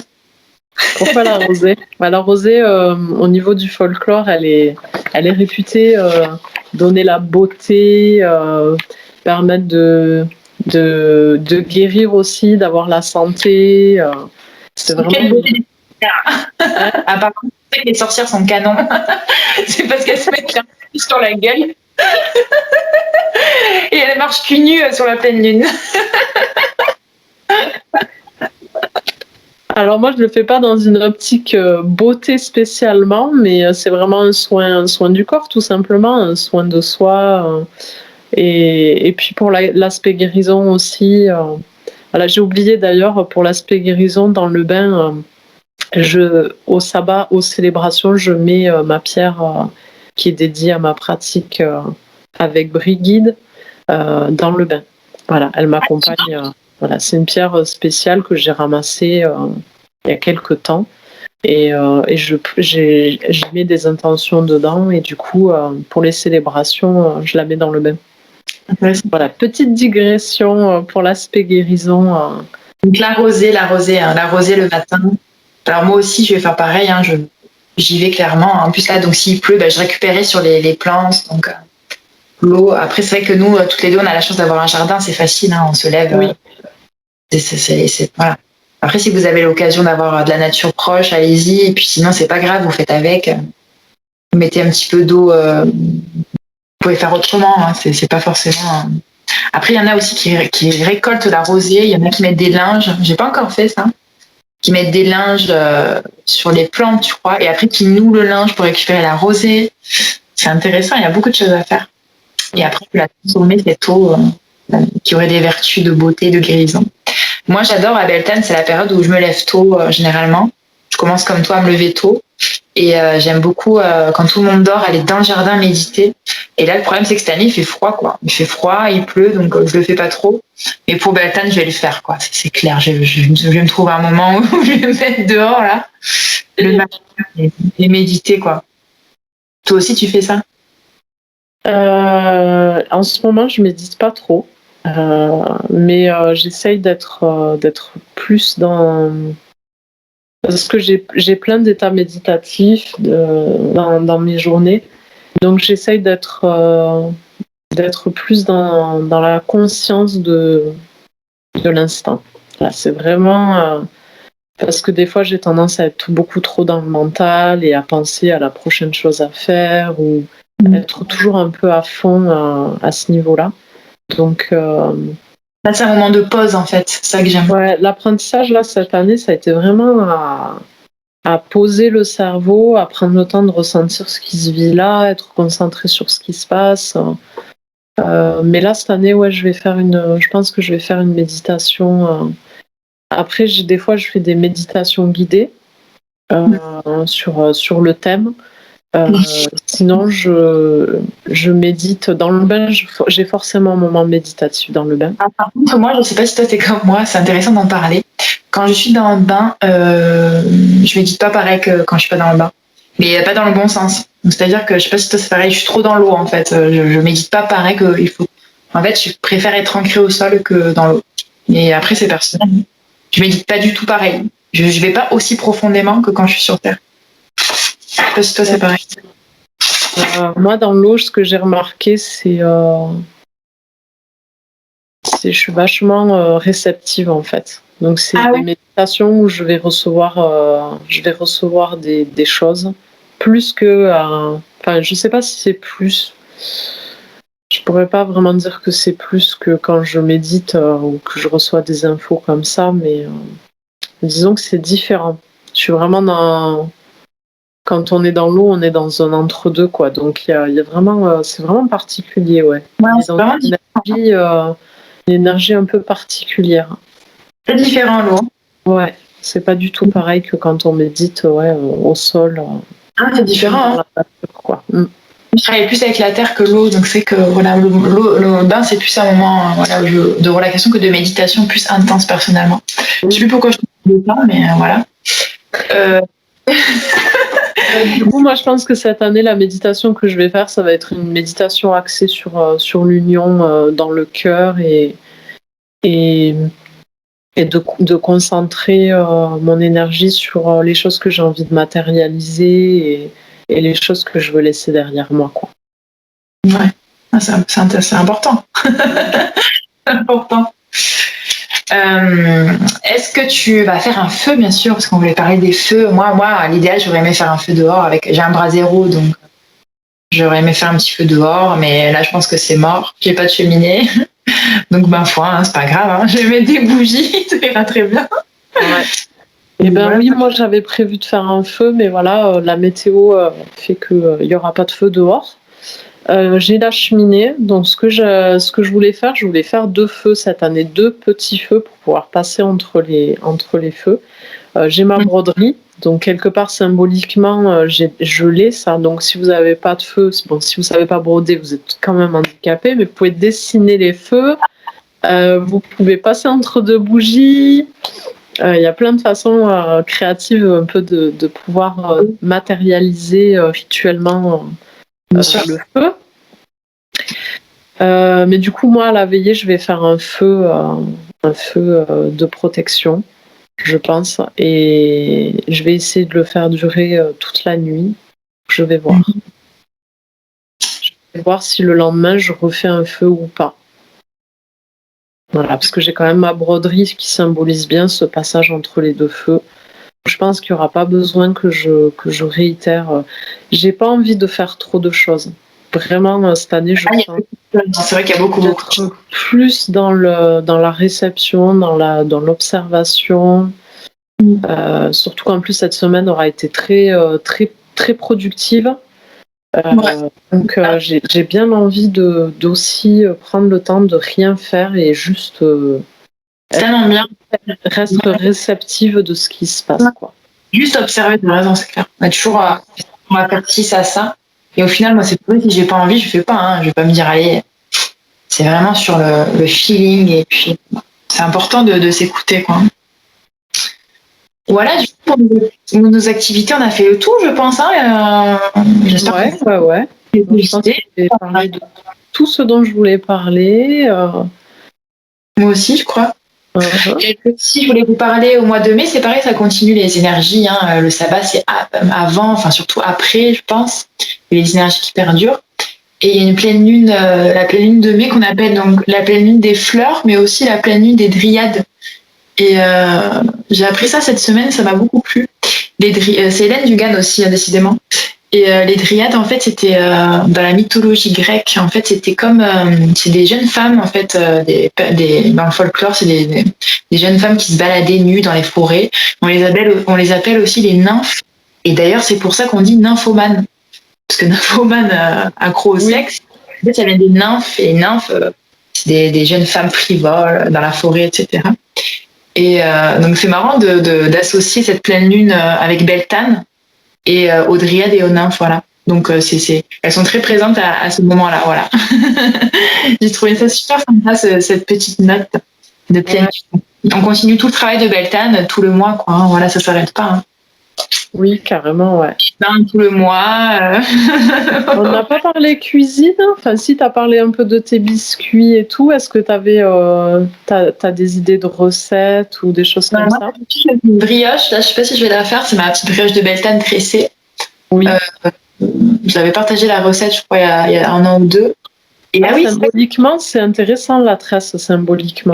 Pourquoi la rosée? La rosée, au niveau du folklore, elle est réputée donner la beauté, permettre de guérir aussi, d'avoir la santé. C'est vraiment... Apparemment, c'est que les sorcières sont canons. C'est parce qu'elles se mettent sur la gueule. Et elles marchent cul nu sur la pleine lune. Alors moi, je le fais pas dans une optique beauté spécialement, mais c'est vraiment un soin du corps, tout simplement, un soin de soi. Et puis pour l'aspect guérison aussi. Voilà, j'ai oublié d'ailleurs, pour l'aspect guérison, dans le bain, au sabbat, aux célébrations, je mets ma pierre qui est dédiée à ma pratique avec Brigide dans le bain. Voilà, elle m'accompagne. Voilà, c'est une pierre spéciale que j'ai ramassée il y a quelques temps. Et j'y mets des intentions dedans, et du coup, pour les célébrations, je la mets dans le bain. Voilà, petite digression pour l'aspect guérison. Donc la rosée le matin. Alors moi aussi, je vais faire pareil. J'y vais clairement. En plus là, donc s'il pleut, je récupérais sur les plantes. Donc l'eau. Après, c'est vrai que nous, toutes les deux, on a la chance d'avoir un jardin. C'est facile. On se lève. Oui. Voilà. Après, si vous avez l'occasion d'avoir de la nature proche, allez-y. Et puis sinon, c'est pas grave, vous faites avec. Vous mettez un petit peu d'eau. Vous pouvez faire autrement. C'est pas forcément. Après, il y en a aussi qui récoltent la rosée. Il y en a qui mettent des linges. J'ai pas encore fait ça. Qui mettent des linges sur les plantes, tu crois, et après qui nouent le linge pour récupérer la rosée. C'est intéressant. Il y a beaucoup de choses à faire. Et après, tu la consommer cette eau qui aurait des vertus de beauté, de guérison. Moi, j'adore à Beltane, c'est la période où je me lève tôt, généralement. Je commence comme toi à me lever tôt. Et j'aime beaucoup, quand tout le monde dort, aller dans le jardin méditer. Et là, le problème, c'est que cette année, il fait froid, quoi. Il fait froid, il pleut, donc je le fais pas trop. Mais pour Beltane, je vais le faire, quoi. C'est clair. Je vais me trouver un moment où je vais me mettre dehors, là, le matin, et méditer, quoi. Toi aussi, tu fais ça? En ce moment, je médite pas trop. Mais j'essaye d'être plus dans... Parce que j'ai plein d'états méditatifs dans mes journées. Donc j'essaye d'être plus dans la conscience de l'instant. Là, c'est vraiment... parce que des fois, j'ai tendance à être beaucoup trop dans le mental et à penser à la prochaine chose à faire, ou être toujours un peu à fond à ce niveau-là. Donc, là, c'est un moment de pause, en fait. C'est ça que j'aime. Ouais, l'apprentissage, là, cette année, ça a été vraiment à poser le cerveau, à prendre le temps de ressentir ce qui se vit là, être concentré sur ce qui se passe. Mais là, cette année, ouais, je pense que je vais faire une méditation. Après, des fois, je fais des méditations guidées sur le thème. Sinon, je médite dans le bain. J'ai forcément un moment méditatif dans le bain. Par contre, moi, je ne sais pas si toi, t'es comme moi, c'est intéressant d'en parler. Quand je suis dans le bain, je médite pas pareil que quand je suis pas dans le bain. Mais pas dans le bon sens. C'est-à-dire que je sais pas si toi c'est pareil, je suis trop dans l'eau en fait. Je médite pas pareil qu'il faut. En fait, je préfère être ancrée au sol que dans l'eau. Et après, c'est personnel. Je médite pas du tout pareil. Je vais pas aussi profondément que quand je suis sur Terre. Je sais pas si toi c'est pareil. Moi, dans l'eau, ce que j'ai remarqué, c'est je suis vachement réceptive en fait. Donc c'est des méditations où je vais recevoir des choses plus que. Enfin, je sais pas si c'est plus. Je pourrais pas vraiment dire que c'est plus que quand je médite ou que je reçois des infos comme ça, mais disons que c'est différent. Je suis vraiment dans. Quand on est dans l'eau, on est dans un entre-deux, quoi. Donc, il y a vraiment, c'est vraiment particulier, ouais. C'est vraiment une énergie un peu particulière. C'est différent, l'eau. Ouais, c'est pas du tout pareil que quand on médite, au sol. C'est différent. Quoi. Je travaille plus avec la terre que l'eau, donc c'est que voilà, le bain, c'est plus un moment de relaxation que de méditation plus intense personnellement. Je sais plus pourquoi je te dis ça, mais voilà. Du coup, moi, je pense que cette année, la méditation que je vais faire, ça va être une méditation axée sur l'union dans le cœur et de concentrer mon énergie sur les choses que j'ai envie de matérialiser et les choses que je veux laisser derrière moi, quoi. Ouais, c'est important. C'est important. Est-ce que tu vas faire un feu, bien sûr, parce qu'on voulait parler des feux. Moi, à l'idéal, j'aurais aimé faire un feu dehors j'ai un brasero, donc j'aurais aimé faire un petit feu dehors, mais là, je pense que c'est mort. J'ai pas de cheminée, donc foi, c'est pas grave. Je vais mettre des bougies, ça ira très bien. Ouais. Et oui, moi j'avais prévu de faire un feu, mais voilà, la météo fait qu'il n'y aura pas de feu dehors. J'ai la cheminée, donc ce que je voulais faire 2 feux cette année, 2 petits feux pour pouvoir passer entre les feux. J'ai ma broderie, donc quelque part symboliquement, je l'ai ça. Donc si vous n'avez pas de feu, bon, si vous ne savez pas broder, vous êtes quand même handicapé, mais vous pouvez dessiner les feux. Vous pouvez passer entre 2 bougies. Il y a plein de façons créatives un peu de pouvoir matérialiser rituellement le feu. Mais du coup, moi, à la veillée, je vais faire un feu de protection, je pense, et je vais essayer de le faire durer toute la nuit. Je vais voir. Je vais voir si le lendemain, je refais un feu ou pas. Voilà, parce que j'ai quand même ma broderie qui symbolise bien ce passage entre les deux feux. Je pense qu'il n'y aura pas besoin que je réitère. J'ai pas envie de faire trop de choses. Vraiment, cette année, je sens c'est vrai qu'il y a beaucoup plus dans la réception, dans l'observation. Surtout qu'en plus, cette semaine aura été très, très, très productive. Donc, j'ai bien envie d'aussi prendre le temps de rien faire et juste tellement bien. Reste réceptive de ce qui se passe, quoi. Juste observer, de raison, c'est clair. On a toujours on va faire ci, ça. Et au final, moi, c'est pas si j'ai pas envie, je fais pas. Hein. Je vais pas me dire, allez, c'est vraiment sur le feeling. Et puis, c'est important de s'écouter, quoi. Voilà, du coup, pour nos activités, on a fait le tour, je pense. Hein. J'espère ouais. Je pense que j'ai parlé de tout ce dont je voulais parler. Moi aussi, je crois. Si je voulais vous parler au mois de mai, c'est pareil, ça continue les énergies. Hein. Le sabbat, c'est avant, enfin surtout après, je pense. Les énergies qui perdurent. Et il y a une pleine lune, la pleine lune de mai qu'on appelle donc la pleine lune des fleurs, mais aussi la pleine lune des dryades. Et j'ai appris ça cette semaine, ça m'a beaucoup plu. C'est Hélène Dugan aussi, décidément. Et les dryades, en fait, c'était dans la mythologie grecque. En fait, c'était comme c'est des jeunes femmes, en fait, dans le folklore, c'est des jeunes femmes qui se baladaient nues dans les forêts. On les appelle aussi les nymphes. Et d'ailleurs, c'est pour ça qu'on dit nymphomane, parce que nymphomane accro au sexe. En fait, il y avait des nymphes et nymphes, c'est des jeunes femmes frivoles dans la forêt, etc. Et donc c'est marrant d'associer cette pleine lune avec Beltane et aux dryades et aux nymphes, voilà. Donc elles sont très présentes à ce moment-là, voilà. J'ai trouvé ça super sympa, cette petite note de pleine lune. On continue tout le travail de Beltane tout le mois, quoi. Hein, voilà, ça s'arrête pas. Hein. Oui, carrément, ouais. Tout le mois. On n'a pas parlé cuisine. Enfin, si, tu as parlé un peu de tes biscuits et tout. Est-ce que t'as des idées de recettes ou des choses comme ça? Une brioche, là, je sais pas si je vais la faire. C'est ma petite brioche de Beltane tressée. Oui. J'avais partagé la recette, je crois, il y a 1 an ou 2. Et là, oui, symboliquement, c'est intéressant la tresse, symboliquement.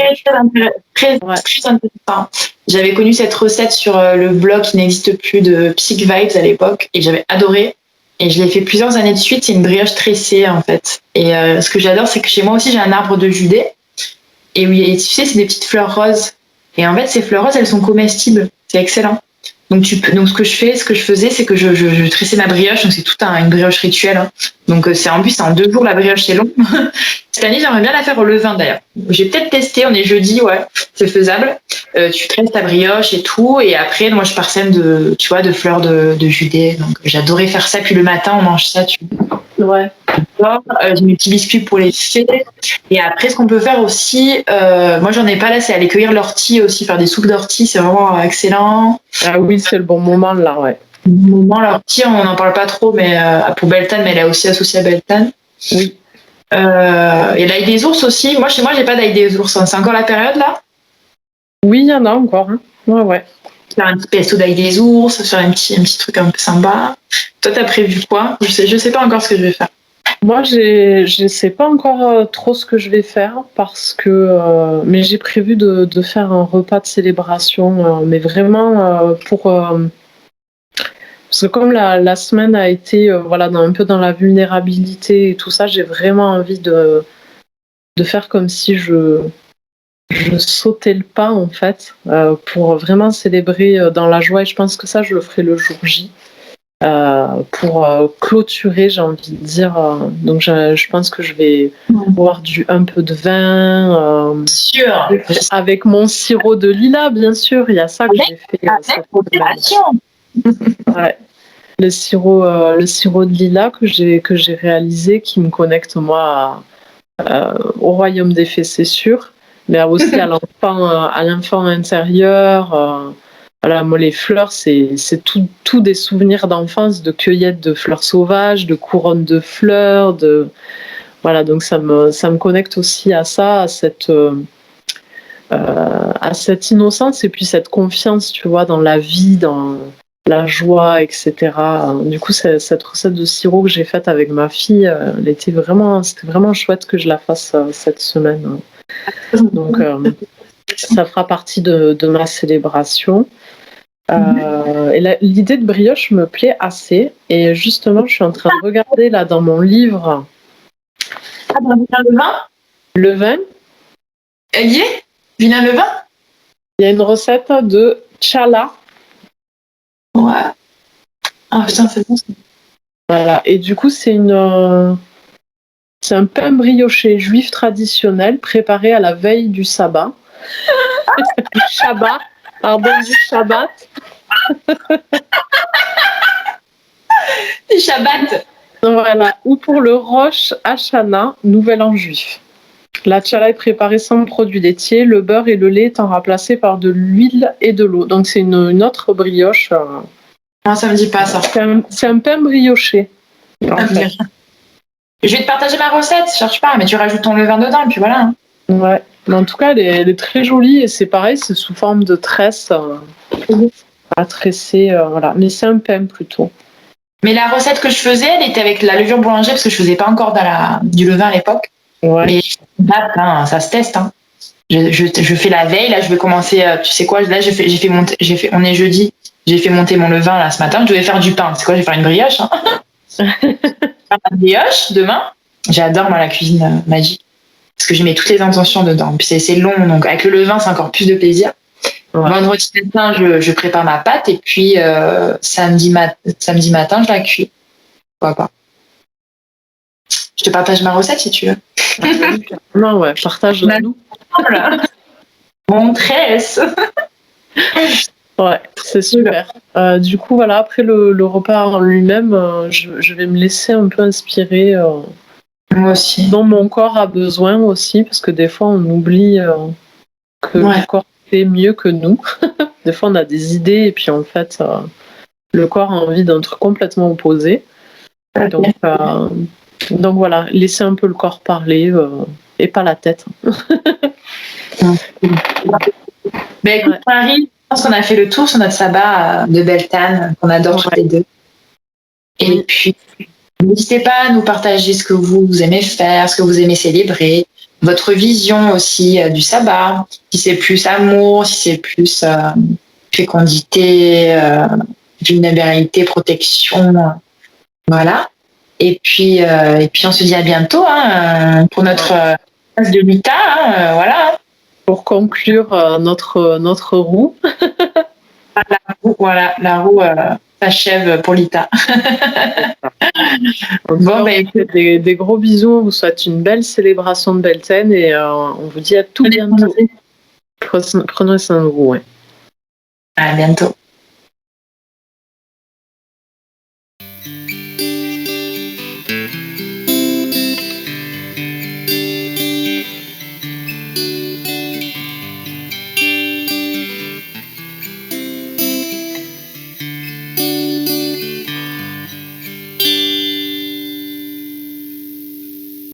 Très intéressant. J'avais connu cette recette sur le blog qui n'existe plus de Psych Vibes à l'époque et j'avais adoré. Et je l'ai fait plusieurs années de suite. C'est une brioche tressée en fait. Et ce que j'adore, c'est que chez moi aussi j'ai un arbre de Judée. Et oui, tu sais, c'est des petites fleurs roses. Et en fait, ces fleurs roses, elles sont comestibles. C'est excellent. Donc ce que je faisais, c'est que je tressais ma brioche. Donc c'est toute une brioche rituelle. Hein. Donc c'est en plus, en 2 jours, la brioche, c'est long. Cette année, j'aimerais bien la faire au levain d'ailleurs. J'ai peut-être testé, on est jeudi, ouais, c'est faisable. Tu tresses ta brioche et tout. Et après, moi, je parsème de fleurs de Judée. Donc j'adorais faire ça. Puis le matin, on mange ça, tu vois. Ouais. J'ai mes petits biscuits pour les fêtes. Et après, ce qu'on peut faire aussi, moi j'en ai pas là, c'est aller cueillir l'ortie aussi, faire des soupes d'ortie, c'est vraiment excellent. Ah oui, c'est le bon moment là, ouais. Le moment, l'ortie, on n'en parle pas trop, mais pour Beltane, mais elle est aussi associée à Beltane. Oui. Et l'ail des ours aussi. Moi, chez moi, j'ai pas d'ail des ours. Hein. C'est encore la période là? Oui, il y en a encore. Hein. Ouais. Faire un petit pesto d'ail des ours, faire un petit truc un peu sympa. Toi, t'as prévu quoi? Je sais pas encore ce que je vais faire. Moi, je sais pas encore trop ce que je vais faire parce que, mais j'ai prévu de faire un repas de célébration, mais vraiment pour parce que comme la semaine a été un peu dans la vulnérabilité et tout ça, j'ai vraiment envie de faire comme si je sautais le pas en fait pour vraiment célébrer dans la joie et je pense que ça je le ferai le jour J. Pour clôturer, j'ai envie de dire. Donc, je pense que je vais boire un peu de vin. Sûr. Avec mon sirop de lilas, bien sûr. Il y a ça que j'ai fait. Avec modération. Ouais. Le sirop de lilas que j'ai réalisé, qui me connecte moi au royaume des fées, c'est sûr. mais aussi à l'enfant intérieur. Voilà, moi, les fleurs, c'est tout des souvenirs d'enfance, de cueillette de fleurs sauvages, de couronnes de fleurs, voilà, donc ça me connecte aussi à ça, à cette innocence et puis cette confiance, tu vois, dans la vie, dans la joie, etc. Du coup, cette recette de sirop que j'ai faite avec ma fille, c'était vraiment chouette que je la fasse cette semaine. Donc, ça fera partie de ma célébration. Et l'idée de brioche me plaît assez. Et justement, je suis en train de regarder là dans mon livre. Ah, dans le vin. Le vin. Elle y est, Vilain le vin. Il y a une recette de challah. Ouais. Ah putain, c'est bon. Voilà. Et du coup, c'est un pain brioché juif traditionnel préparé à la veille du sabbat. Du Shabbat. Pardon, du Shabbat. C'est Shabbat. Voilà. Ou pour le Rosh Hashanah, nouvel an juif. La challah est préparée sans produits laitiers, le beurre et le lait étant remplacés par de l'huile et de l'eau. Donc c'est une autre brioche. Non, ça me dit pas ça. C'est un pain brioché. En fait. Je vais te partager ma recette, cherche pas, mais tu rajoutes ton levain dedans et puis voilà. Ouais, mais en tout cas, elle est très jolie et c'est pareil, c'est sous forme de tresse à tresser, voilà. Mais c'est un pain plutôt. Mais la recette que je faisais, elle était avec la levure boulanger parce que je faisais pas encore du levain à l'époque. Ouais. Mais là, ça se teste. Hein. Je fais la veille, là je vais commencer, tu sais quoi, là on est jeudi, j'ai fait monter mon levain là ce matin, je devais faire du pain, c'est quoi, je vais faire une brioche. Hein. Une brioche demain, j'adore moi la cuisine magique, parce que je mets toutes les intentions dedans, puis c'est long, donc avec le levain c'est encore plus de plaisir. Ouais. Vendredi matin, je prépare ma pâte, et puis samedi matin, je la cuis. Pourquoi pas. Je te partage ma recette si tu veux. Non, ouais, partage-la nous. Mon tresse. Ouais, c'est super. Du coup, voilà, après le repas en lui-même, je vais me laisser un peu inspirer. Moi aussi. Dont mon corps a besoin aussi, parce que des fois, on oublie que le corps fait mieux que nous. Des fois, on a des idées, et puis en fait, le corps a envie d'un truc complètement opposé. Donc voilà, laisser un peu le corps parler, et pas la tête. Mais écoute, Marie, je pense qu'on a fait le tour sur notre sabbat de Beltane, qu'on adore toutes les deux. Et puis, n'hésitez pas à nous partager ce que vous aimez faire, ce que vous aimez célébrer, votre vision aussi du sabbat, si c'est plus amour, si c'est plus fécondité, vulnérabilité, protection, voilà. Et puis on se dit à bientôt pour notre phase de Lita, voilà. Pour conclure notre roue. Voilà, la roue s'achève pour Lita. Bon, des gros bisous, on vous souhaite une belle célébration de Beltane et on vous dit à tout bientôt. Prenez soin de vous. Ouais. À bientôt.